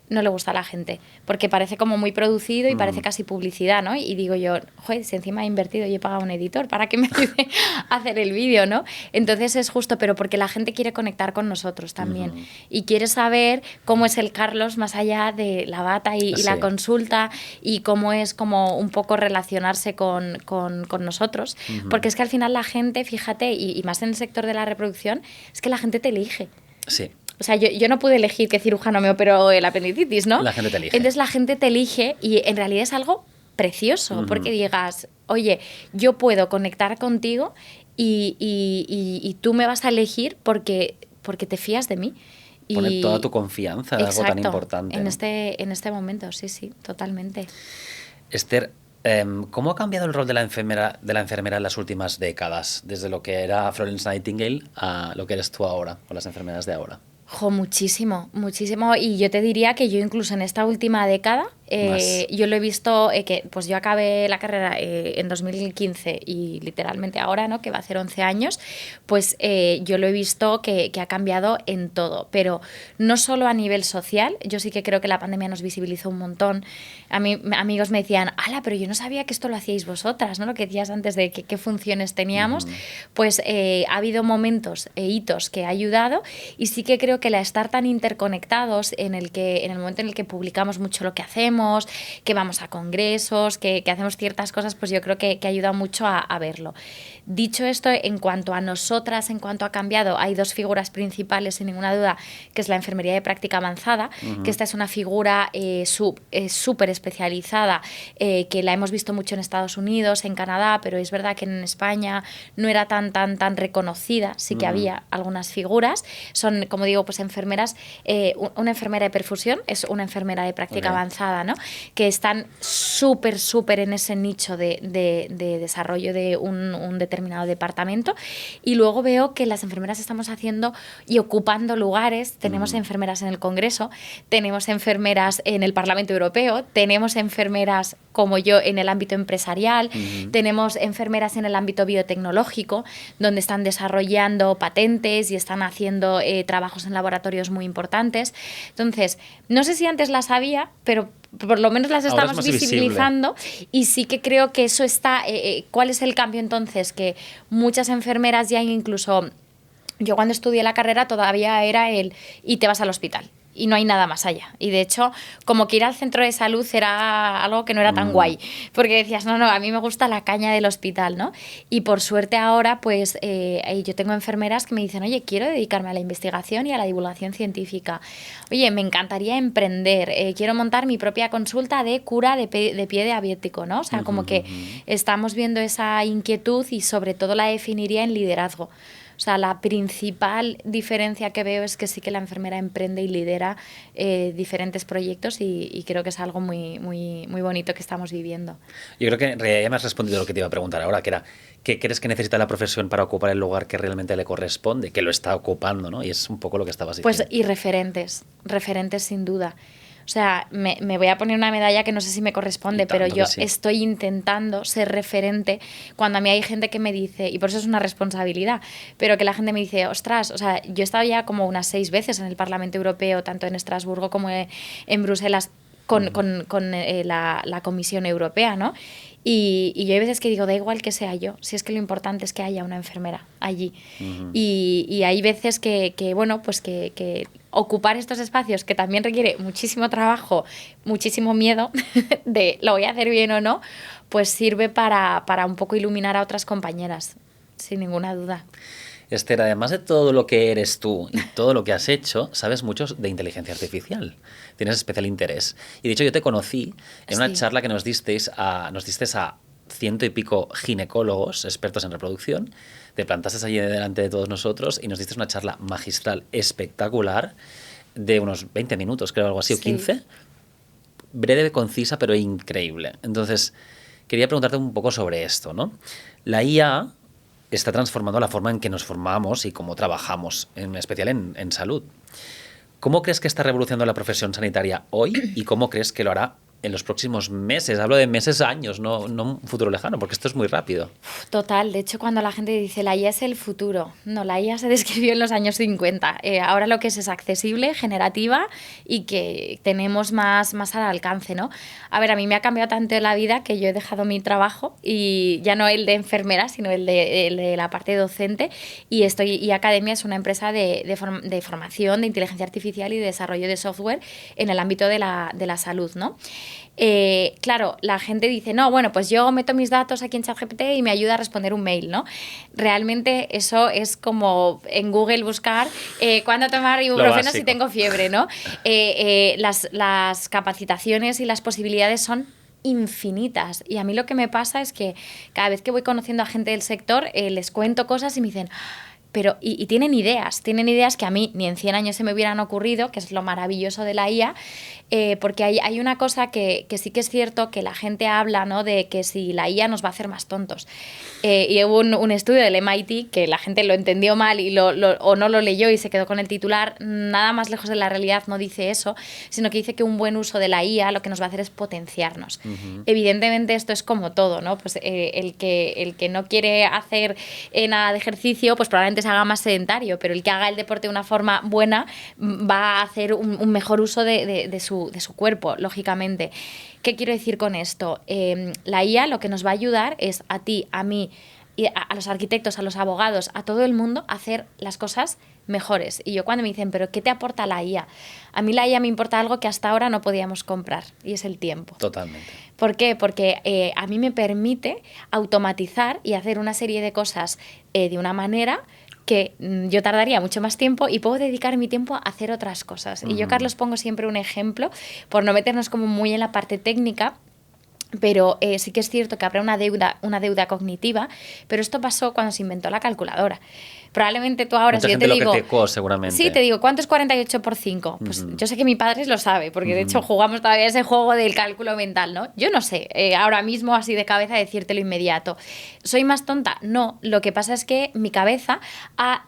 no le gusta a la gente, porque parece como muy producido y parece casi publicidad, ¿no? Y digo yo, joder, si encima he invertido y he pagado a un editor para que me ayude a hacer el vídeo, ¿no? Entonces es justo, pero porque la gente quiere conectar con nosotros también y quiere saber cómo es el Carlos más allá de la bata y la consulta, y cómo es como un poco relacionarse con nosotros, porque es que al final la gente, fíjate, y más en el sector de la reproducción, es que la gente te elige. Sí. O sea, yo no pude elegir qué cirujano me operó el apendicitis, ¿no? La gente te elige. Entonces la gente te elige y en realidad es algo precioso, porque digas, oye, yo puedo conectar contigo y tú me vas a elegir porque te fías de mí. Poner toda tu confianza en algo tan importante. En este momento, sí, totalmente. Esther, ¿cómo ha cambiado el rol de la enfermera en las últimas décadas? Desde lo que era Florence Nightingale a lo que eres tú ahora, o las enfermeras de ahora. Muchísimo. Y yo te diría que yo incluso en esta última década, yo lo he visto, que pues yo acabé la carrera en 2015 y literalmente ahora, ¿no?, que va a hacer 11 años, pues yo lo he visto que ha cambiado en todo, pero no solo a nivel social. Yo sí que creo que la pandemia nos visibilizó un montón. A mí amigos me decían, ala, pero yo no sabía que esto lo hacíais vosotras, ¿no?, lo que decías antes de qué funciones teníamos. Pues ha habido momentos e hitos que ha ayudado, y sí que creo que el estar tan interconectados en el momento en el que publicamos mucho lo que hacemos, que vamos a congresos, que hacemos ciertas cosas, pues yo creo que ayuda mucho a verlo. Dicho esto, en cuanto a nosotras, en cuanto ha cambiado, hay dos figuras principales, sin ninguna duda, que es la enfermería de práctica avanzada, que esta es una figura súper especializada, que la hemos visto mucho en Estados Unidos, en Canadá, pero es verdad que en España no era tan reconocida. Sí que había algunas figuras. Son, como digo, pues enfermeras, una enfermera de perfusión es una enfermera de práctica avanzada, ¿no?, que están súper en ese nicho de desarrollo de un determinado departamento. Y luego veo que las enfermeras estamos haciendo y ocupando lugares. Tenemos enfermeras en el Congreso, tenemos enfermeras en el Parlamento Europeo, tenemos enfermeras como yo en el ámbito empresarial, tenemos enfermeras en el ámbito biotecnológico, donde están desarrollando patentes y están haciendo trabajos en laboratorios muy importantes. Entonces, no sé si antes las había, pero por lo menos las estamos visibilizando, y sí que creo que eso está... ¿Cuál es el cambio entonces? Que muchas enfermeras ya incluso... Yo cuando estudié la carrera todavía era y te vas al hospital. Y no hay nada más allá. Y de hecho, como que ir al centro de salud era algo que no era tan guay. Porque decías, no, a mí me gusta la caña del hospital, ¿no? Y por suerte ahora, pues yo tengo enfermeras que me dicen, oye, quiero dedicarme a la investigación y a la divulgación científica. Oye, me encantaría emprender. Quiero montar mi propia consulta de cura de pie diabético, ¿no? O sea, como que estamos viendo esa inquietud, y sobre todo la definiría en liderazgo. O sea, la principal diferencia que veo es que sí que la enfermera emprende y lidera diferentes proyectos, y creo que es algo muy bonito que estamos viviendo. Yo creo que ya me has respondido lo que te iba a preguntar ahora, que era, ¿qué crees que necesita la profesión para ocupar el lugar que realmente le corresponde? Que lo está ocupando, ¿no? Y es un poco lo que estabas diciendo. Pues y referentes sin duda. O sea, me voy a poner una medalla que no sé si me corresponde, pero yo estoy intentando ser referente cuando a mí hay gente que me dice, y por eso es una responsabilidad, pero que la gente me dice, ostras, o sea, yo he estado ya como unas 6 veces en el Parlamento Europeo, tanto en Estrasburgo como en Bruselas, con la Comisión Europea, ¿no? Y yo hay veces que digo, da igual que sea yo, si es que lo importante es que haya una enfermera allí. Y hay veces que bueno, pues que ocupar estos espacios, que también requiere muchísimo trabajo, muchísimo miedo de lo voy a hacer bien o no, pues sirve para un poco iluminar a otras compañeras, sin ninguna duda. Esther, además de todo lo que eres tú y todo lo que has hecho, sabes mucho de inteligencia artificial. Tienes especial interés. Y de hecho yo te conocí en una charla que nos diste a 100 y pico ginecólogos expertos en reproducción. Te plantaste allí delante de todos nosotros y nos diste una charla magistral, espectacular, de unos 20 minutos, creo, algo así, o 15. Breve, concisa, pero increíble. Entonces, quería preguntarte un poco sobre esto, ¿no? La IA está transformando la forma en que nos formamos y cómo trabajamos, en especial en salud. ¿Cómo crees que está revolucionando la profesión sanitaria hoy y cómo crees que lo hará en los próximos meses. Hablo de meses, años, no un futuro lejano, porque esto es muy rápido. Total, de hecho cuando la gente dice la IA es el futuro, no, la IA se describió en los años 50. Ahora lo que es accesible, generativa y que tenemos más al alcance, ¿no? A ver, a mí me ha cambiado tanto la vida que yo he dejado mi trabajo, y ya no el de enfermera, sino el de la parte docente, y Academia es una empresa de formación, de inteligencia artificial y de desarrollo de software en el ámbito de la salud, ¿no? Claro, la gente dice, no, bueno, pues yo meto mis datos aquí en ChatGPT y me ayuda a responder un mail, ¿no? Realmente eso es como en Google buscar cuándo tomar ibuprofeno si tengo fiebre, ¿no? Las capacitaciones y las posibilidades son infinitas, y a mí lo que me pasa es que cada vez que voy conociendo a gente del sector, les cuento cosas y me dicen... Pero, y tienen ideas que a mí ni en 100 años se me hubieran ocurrido, que es lo maravilloso de la IA, porque hay una cosa que sí que es cierto, que la gente habla, ¿no?, de que si la IA nos va a hacer más tontos. Y hubo un estudio del MIT que la gente lo entendió mal o no lo leyó y se quedó con el titular. Nada más lejos de la realidad no dice eso, sino que dice que un buen uso de la IA lo que nos va a hacer es potenciarnos. Evidentemente esto es como todo, ¿no? Pues el que no quiere hacer nada de ejercicio, pues probablemente se haga más sedentario, pero el que haga el deporte de una forma buena va a hacer un mejor uso de su cuerpo, lógicamente. ¿Qué quiero decir con esto? La IA lo que nos va a ayudar es a ti, a mí, y a los arquitectos, a los abogados, a todo el mundo, a hacer las cosas mejores. Y yo cuando me dicen, ¿pero qué te aporta la IA? A mí la IA me importa algo que hasta ahora no podíamos comprar, y es el tiempo. Totalmente. ¿Por qué? Porque a mí me permite automatizar y hacer una serie de cosas de una manera que yo tardaría mucho más tiempo, y puedo dedicar mi tiempo a hacer otras cosas. Y yo, Carlos, pongo siempre un ejemplo, por no meternos como muy en la parte técnica, pero sí que es cierto que habrá una deuda cognitiva, pero esto pasó cuando se inventó la calculadora. Probablemente tú ahora, mucha si yo gente te digo... lo criticó, seguramente. Sí, te digo, ¿cuánto es 48 por 5? Pues yo sé que mi padre lo sabe, porque de hecho jugamos todavía ese juego del cálculo mental, ¿no? Yo no sé, ahora mismo así de cabeza decírtelo inmediato. ¿Soy más tonta? No, lo que pasa es que mi cabeza ha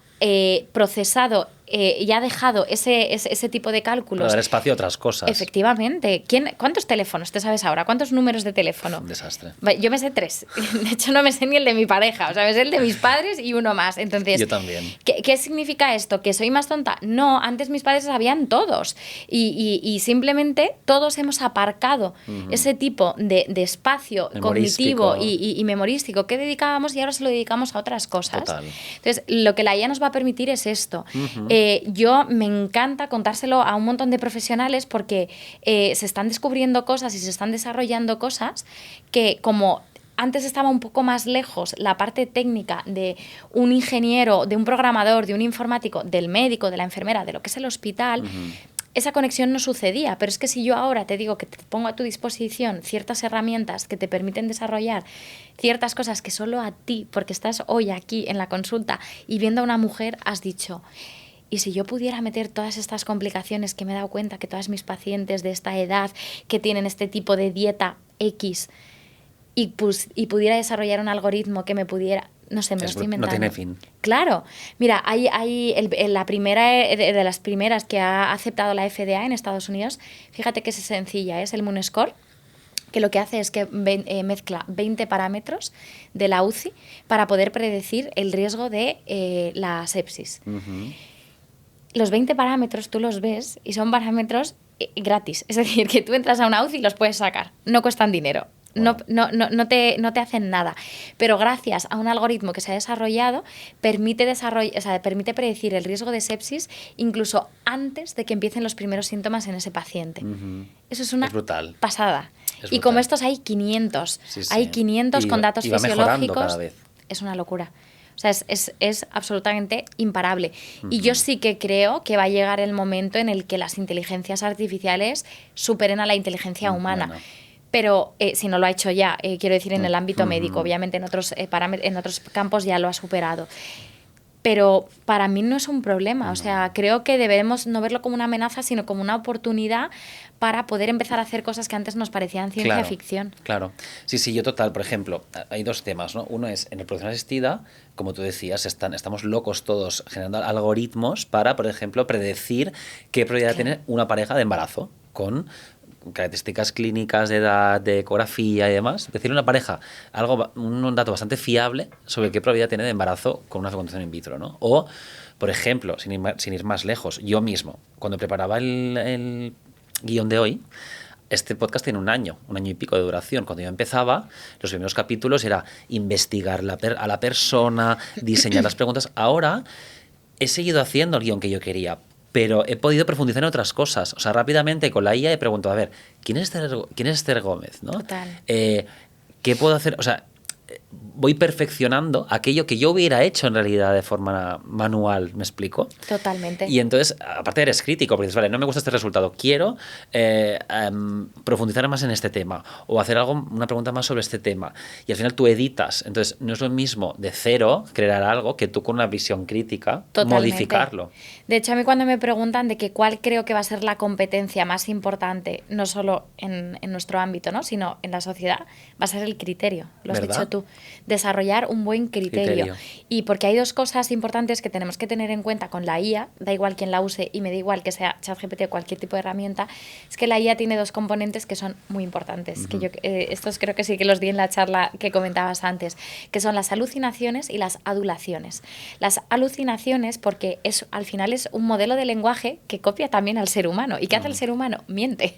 procesado y ha dejado ese tipo de cálculos. Para dar espacio a otras cosas. Efectivamente. ¿Cuántos teléfonos te sabes ahora? ¿Cuántos números de teléfono? Un desastre. Yo me sé 3. De hecho, no me sé ni el de mi pareja. O sea, me sé el de mis padres y uno más. Entonces, yo también. ¿Qué significa esto? ¿Que soy más tonta? No, antes mis padres sabían todos. Y simplemente todos hemos aparcado ese tipo de espacio cognitivo y memorístico que dedicábamos, y ahora se lo dedicamos a otras cosas. Total. Entonces, lo que la IA nos va a permitir es esto. Yo me encanta contárselo a un montón de profesionales, porque se están descubriendo cosas y se están desarrollando cosas que, como antes estaba un poco más lejos la parte técnica de un ingeniero, de un programador, de un informático, del médico, de la enfermera, de lo que es el hospital, esa conexión no sucedía. Pero es que si yo ahora te digo que te pongo a tu disposición ciertas herramientas que te permiten desarrollar ciertas cosas que solo a ti, porque estás hoy aquí en la consulta y viendo a una mujer, has dicho... Y si yo pudiera meter todas estas complicaciones que me he dado cuenta que todas mis pacientes de esta edad que tienen este tipo de dieta X, y pudiera desarrollar un algoritmo que me pudiera... No sé, me lo estoy inventando. No tiene fin. Claro. Mira, la primera de las primeras que ha aceptado la FDA en Estados Unidos, fíjate que es sencilla, es el Moon Score, que lo que hace es que mezcla 20 parámetros de la UCI para poder predecir el riesgo de la sepsis. Los 20 parámetros tú los ves y son parámetros gratis. Es decir, que tú entras a una UCI y los puedes sacar. No cuestan dinero. No te hacen nada. Pero gracias a un algoritmo que se ha desarrollado, permite predecir el riesgo de sepsis incluso antes de que empiecen los primeros síntomas en ese paciente. Eso es una pasada. Y como estos hay 500. Sí. Hay 500 con datos fisiológicos. Cada vez. Es una locura. O sea, es absolutamente imparable. Y yo sí que creo que va a llegar el momento en el que las inteligencias artificiales superen a la inteligencia humana. Pero si no lo ha hecho ya, quiero decir, en el ámbito médico, obviamente en otros campos ya lo ha superado. Pero para mí no es un problema. O sea, creo que debemos no verlo como una amenaza, sino como una oportunidad para poder empezar a hacer cosas que antes nos parecían ciencia ficción. Claro. Sí, yo total. Por ejemplo, hay dos temas, ¿no? Uno es, en reproducción asistida, como tú decías, estamos locos todos generando algoritmos para, por ejemplo, predecir qué probabilidad tiene una pareja de embarazo con características clínicas de edad, de ecografía y demás, decirle a una pareja un dato bastante fiable sobre qué probabilidad tiene de embarazo con una fecundación in vitro, ¿no? O, por ejemplo, sin ir más lejos, yo mismo, cuando preparaba el guión de hoy, este podcast tiene un año y pico de duración. Cuando yo empezaba, los primeros capítulos era investigar a la persona, diseñar las preguntas. Ahora he seguido haciendo el guión que yo quería, pero he podido profundizar en otras cosas. O sea, rápidamente con la IA he preguntado, a ver, ¿quién es Esther Gómez? ¿No? Total. ¿Qué puedo hacer? O sea, voy perfeccionando aquello que yo hubiera hecho en realidad de forma manual, ¿me explico? Totalmente. Y entonces, aparte eres crítico, porque dices, vale, no me gusta este resultado, quiero profundizar más en este tema o hacer una pregunta más sobre este tema. Y al final tú editas. Entonces, no es lo mismo de cero crear algo que tú con una visión crítica modificarlo. De hecho, a mí cuando me preguntan de que cuál creo que va a ser la competencia más importante, no solo en nuestro ámbito, ¿no? Sino en la sociedad, va a ser el criterio. Lo has dicho tú. Desarrollar un buen criterio. Y porque hay dos cosas importantes que tenemos que tener en cuenta con la IA, da igual quién la use y me da igual que sea ChatGPT o cualquier tipo de herramienta, es que la IA tiene dos componentes que son muy importantes. Que estos creo que sí que los di en la charla que comentabas antes, que son las alucinaciones y las adulaciones. Las alucinaciones, porque al final es un modelo de lenguaje que copia también al ser humano. ¿Y qué hace el ser humano? Miente.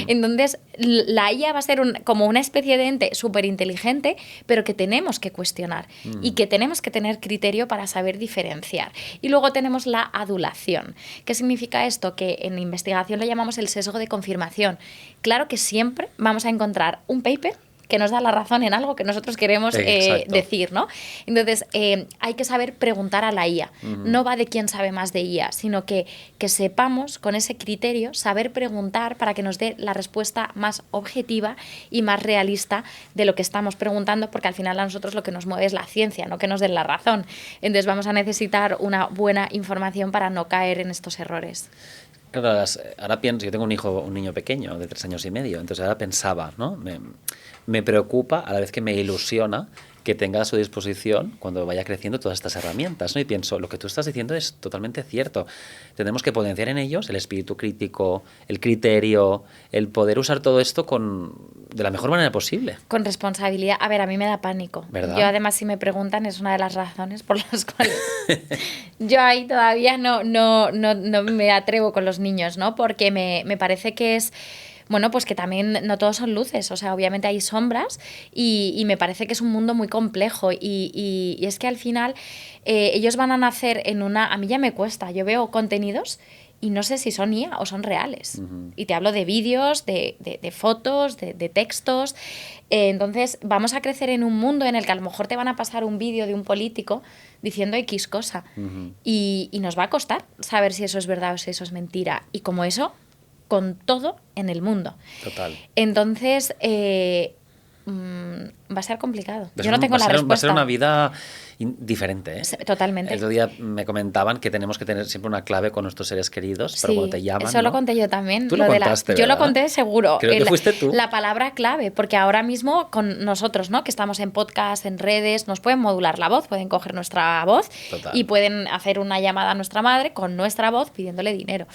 Entonces, la IA va a ser como una especie de ente súper inteligente, pero que tenemos que cuestionar y que tenemos que tener criterio para saber diferenciar. Y luego tenemos la adulación. ¿Qué significa esto? Que en investigación lo llamamos el sesgo de confirmación. Claro que siempre vamos a encontrar un paper que nos da la razón en algo que nosotros queremos decir, ¿no? Entonces, hay que saber preguntar a la IA. No va de quién sabe más de IA, sino que sepamos, con ese criterio, saber preguntar para que nos dé la respuesta más objetiva y más realista de lo que estamos preguntando, porque al final a nosotros lo que nos mueve es la ciencia, no que nos den la razón. Entonces, vamos a necesitar una buena información para no caer en estos errores. Claro, ahora pienso, yo tengo un niño pequeño de 3 años y medio, entonces ahora pensaba, ¿no? Me preocupa, a la vez que me ilusiona, que tenga a su disposición, cuando vaya creciendo, todas estas herramientas, ¿no? Y pienso, lo que tú estás diciendo es totalmente cierto. Tenemos que potenciar en ellos el espíritu crítico, el criterio, el poder usar todo esto de la mejor manera posible. Con responsabilidad. A ver, a mí me da pánico. ¿Verdad? Yo, además, si me preguntan, es una de las razones por las cuales yo ahí todavía no me atrevo con los niños, ¿no? Porque me parece que es... Bueno, pues que también no todos son luces, o sea, obviamente hay sombras y me parece que es un mundo muy complejo y es que al final ellos van a nacer en una... A mí ya me cuesta, yo veo contenidos y no sé si son IA o son reales. Y te hablo de vídeos, de fotos, de textos. Entonces vamos a crecer en un mundo en el que a lo mejor te van a pasar un vídeo de un político diciendo X cosa y nos va a costar saber si eso es verdad o si eso es mentira. Y como eso... con todo en el mundo. Total. Entonces, va a ser complicado. Yo no tengo la respuesta. Va a ser una vida diferente, ¿eh? Totalmente. El otro día me comentaban que tenemos que tener siempre una clave con nuestros seres queridos, para cuando te llaman, eso ¿no? Lo conté yo también. Tú lo contaste, yo lo conté seguro. Creo que fuiste tú. La palabra clave, porque ahora mismo con nosotros, ¿no? Que estamos en podcast, en redes, nos pueden modular la voz, pueden coger nuestra voz. Total. Y pueden hacer una llamada a nuestra madre con nuestra voz pidiéndole dinero.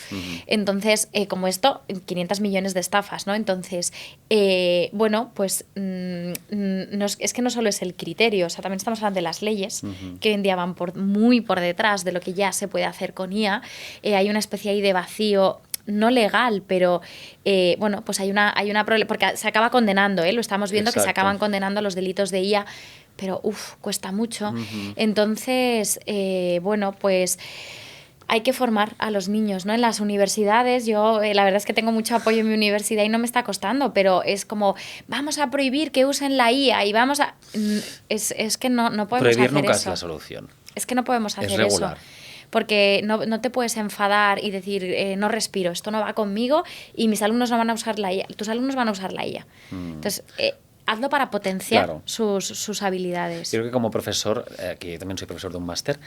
Entonces, como esto, 500 millones de estafas, ¿no? Entonces, bueno, pues es que no solo es el criterio, o sea, también estamos hablando de las leyes, que hoy en día van muy por detrás de lo que ya se puede hacer con IA. Hay una especie ahí de vacío no legal, pero bueno, pues hay una porque se acaba condenando, lo estamos viendo. Exacto. Que se acaban condenando los delitos de IA, pero cuesta mucho. Entonces, bueno, pues hay que formar a los niños, ¿no? En las universidades, yo la verdad es que tengo mucho apoyo en mi universidad y no me está costando, pero es como, vamos a prohibir que usen la IA y vamos a... Es que no podemos prohibir hacer nunca eso. Es la solución. Es que no podemos hacer eso. Porque no te puedes enfadar y decir, no respiro, esto no va conmigo y mis alumnos no van a usar la IA. Tus alumnos van a usar la IA. Entonces... hazlo para potenciar sus habilidades. Yo creo que como profesor, que yo también soy profesor de un máster,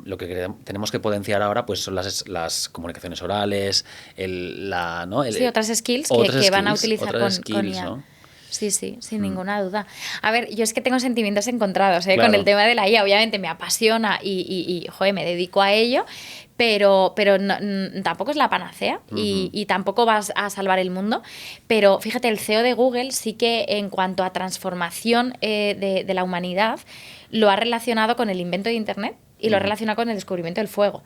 lo que tenemos que potenciar ahora pues son las comunicaciones orales, otras skills que van a utilizar con IA. ¿no? Sí, sin ninguna duda. A ver, yo es que tengo sentimientos encontrados Claro. con el tema de la IA. Obviamente me apasiona joder, me dedico a ello, pero tampoco es la panacea y tampoco vas a salvar el mundo. Pero fíjate, el CEO de Google sí que en cuanto a transformación de la humanidad lo ha relacionado con el invento de Internet y lo ha relacionado con el descubrimiento del fuego.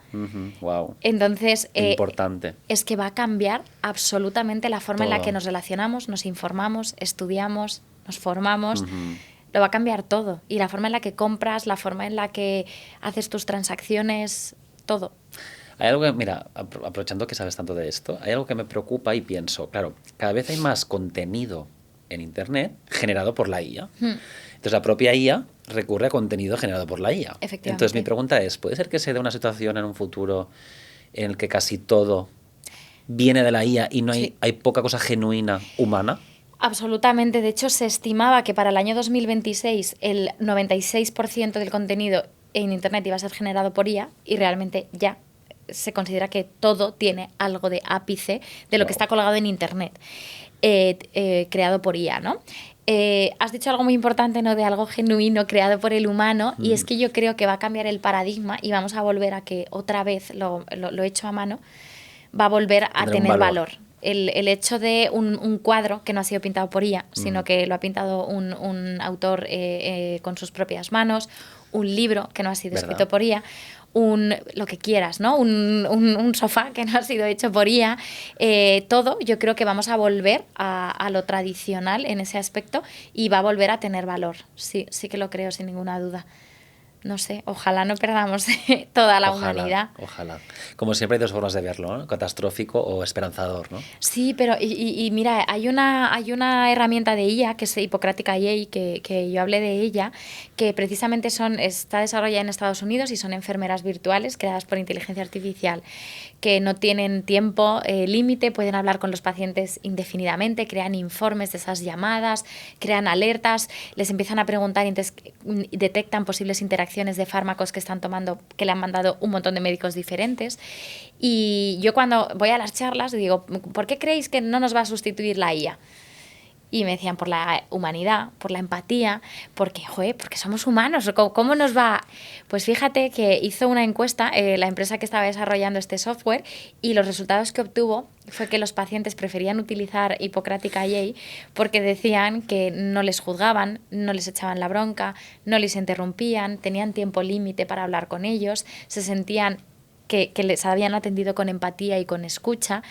Wow. Entonces, Importante. es que va a cambiar absolutamente la forma en la Todo. que nos relacionamos, nos informamos, estudiamos, nos formamos. Lo va a cambiar todo. Y la forma en la que compras, la forma en la que haces tus transacciones, todo. Hay algo que, mira, aprovechando que sabes tanto de esto, hay algo que me preocupa y pienso, claro, cada vez hay más contenido en Internet generado por la IA. Entonces la propia IA recurre a contenido generado por la IA. Efectivamente. Entonces mi pregunta es, ¿puede ser que se dé una situación en un futuro en el que casi todo viene de la IA y no hay, Sí. hay poca cosa genuina humana? Absolutamente. De hecho, se estimaba que para el año 2026 el 96% del contenido en Internet iba a ser generado por IA y realmente ya se considera que todo tiene algo de ápice de lo que está colgado en Internet, creado por IA, ¿no? Has dicho algo muy importante, ¿no? De algo genuino creado por el humano y es que yo creo que va a cambiar el paradigma y vamos a volver a que otra vez lo hecho a mano va a volver a Tendrá un tener valor. valor. El hecho de un cuadro que no ha sido pintado por IA, sino que lo ha pintado un autor con sus propias manos, un libro que no ha sido ¿Verdad? escrito por IA, lo que quieras, ¿no? Un sofá que no ha sido hecho por IA, todo yo creo que vamos a volver a lo tradicional en ese aspecto y va a volver a tener valor. Sí, sí que lo creo sin ninguna duda. No sé, ojalá no perdamos toda la humanidad. Ojalá. Como siempre hay dos formas de verlo, ¿no? Catastrófico o esperanzador, ¿no? Sí, pero y mira, hay una herramienta de IA que es Hippocratic IA, que yo hablé de ella, que precisamente está desarrollada en Estados Unidos y son enfermeras virtuales creadas por inteligencia artificial que no tienen tiempo límite, pueden hablar con los pacientes indefinidamente, crean informes de esas llamadas, crean alertas, les empiezan a preguntar y entonces detectan posibles interacciones de fármacos que están tomando, que le han mandado un montón de médicos diferentes. Y yo cuando voy a las charlas digo, ¿por qué creéis que no nos va a sustituir la IA? Y me decían, por la humanidad, por la empatía, porque somos humanos, ¿cómo nos va? Pues fíjate que hizo una encuesta la empresa que estaba desarrollando este software y los resultados que obtuvo fue que los pacientes preferían utilizar Hippocratic IA porque decían que no les juzgaban, no les echaban la bronca, no les interrumpían, tenían tiempo límite para hablar con ellos, se sentían que les habían atendido con empatía y con escucha.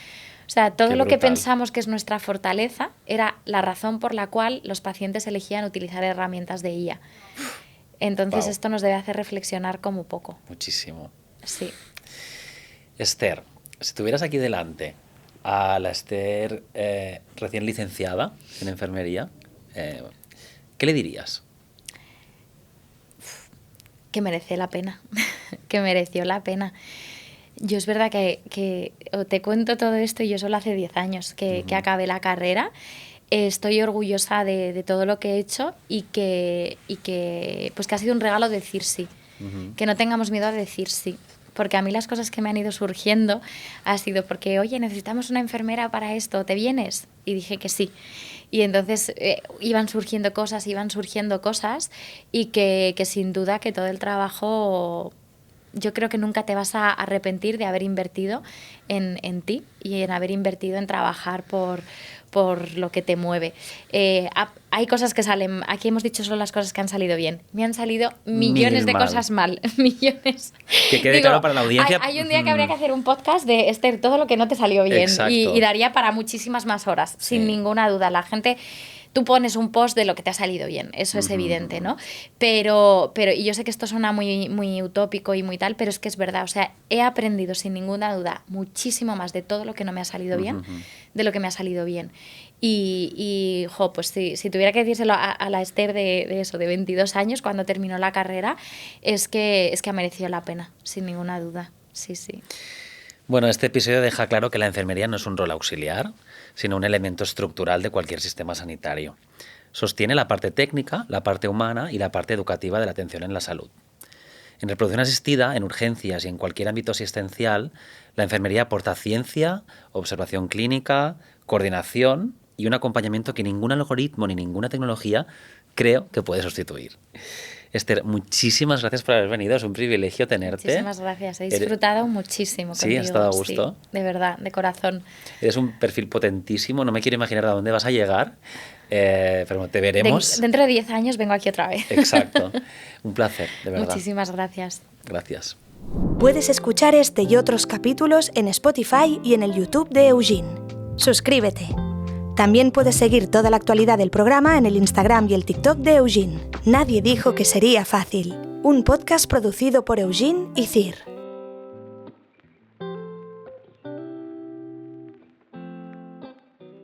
O sea, todo Qué lo que brutal. pensamos que es nuestra fortaleza era la razón por la cual los pacientes elegían utilizar herramientas de IA. Entonces, Wow. esto nos debe hacer reflexionar como poco. Muchísimo. Sí. Esther, si tuvieras aquí delante a la Esther recién licenciada en enfermería, ¿qué le dirías? Que merece la pena, que mereció la pena. Yo es verdad que te cuento todo esto y yo solo hace 10 años que acabé la carrera. Estoy orgullosa de todo lo que he hecho y que ha sido un regalo decir sí. Que no tengamos miedo a decir sí. Porque a mí las cosas que me han ido surgiendo ha sido porque, oye, necesitamos una enfermera para esto, ¿te vienes? Y dije que sí. Y entonces iban surgiendo cosas y que sin duda que todo el trabajo... Yo creo que nunca te vas a arrepentir de haber invertido en ti y en haber invertido en trabajar por lo que te mueve. Hay cosas que salen, aquí hemos dicho solo las cosas que han salido bien. Me han salido millones de mal. cosas mal, millones. Que quede claro para la audiencia. Hay un día que habría que hacer un podcast de Esther, todo lo que no te salió bien. Exacto. Y daría para muchísimas más horas, Sí. sin ninguna duda. La gente... Tú pones un post de lo que te ha salido bien, eso es evidente, ¿no? Pero y yo sé que esto suena muy, muy utópico y muy tal, pero es que es verdad. O sea, he aprendido sin ninguna duda muchísimo más de todo lo que no me ha salido bien, de lo que me ha salido bien. Y pues si tuviera que decírselo a la Esther de eso, de 22 años, cuando terminó la carrera, es que ha merecido la pena, sin ninguna duda. Sí, sí. Bueno, este episodio deja claro que la enfermería no es un rol auxiliar, sino un elemento estructural de cualquier sistema sanitario. Sostiene la parte técnica, la parte humana y la parte educativa de la atención en la salud. En reproducción asistida, en urgencias y en cualquier ámbito asistencial, la enfermería aporta ciencia, observación clínica, coordinación y un acompañamiento que ningún algoritmo ni ninguna tecnología creo que puede sustituir. Esther, muchísimas gracias por haber venido, es un privilegio tenerte. Muchísimas gracias, he disfrutado muchísimo contigo. Sí, has estado a gusto. Sí, de verdad, de corazón. Eres un perfil potentísimo, no me quiero imaginar a dónde vas a llegar, pero te veremos. Dentro de 10 años vengo aquí otra vez. Exacto, un placer, de verdad. Muchísimas gracias. Gracias. Puedes escuchar este y otros capítulos en Spotify y en el YouTube de Eugene. Suscríbete. También puedes seguir toda la actualidad del programa en el Instagram y el TikTok de Eugene. Nadie dijo que sería fácil. Un podcast producido por Eugene y Cir.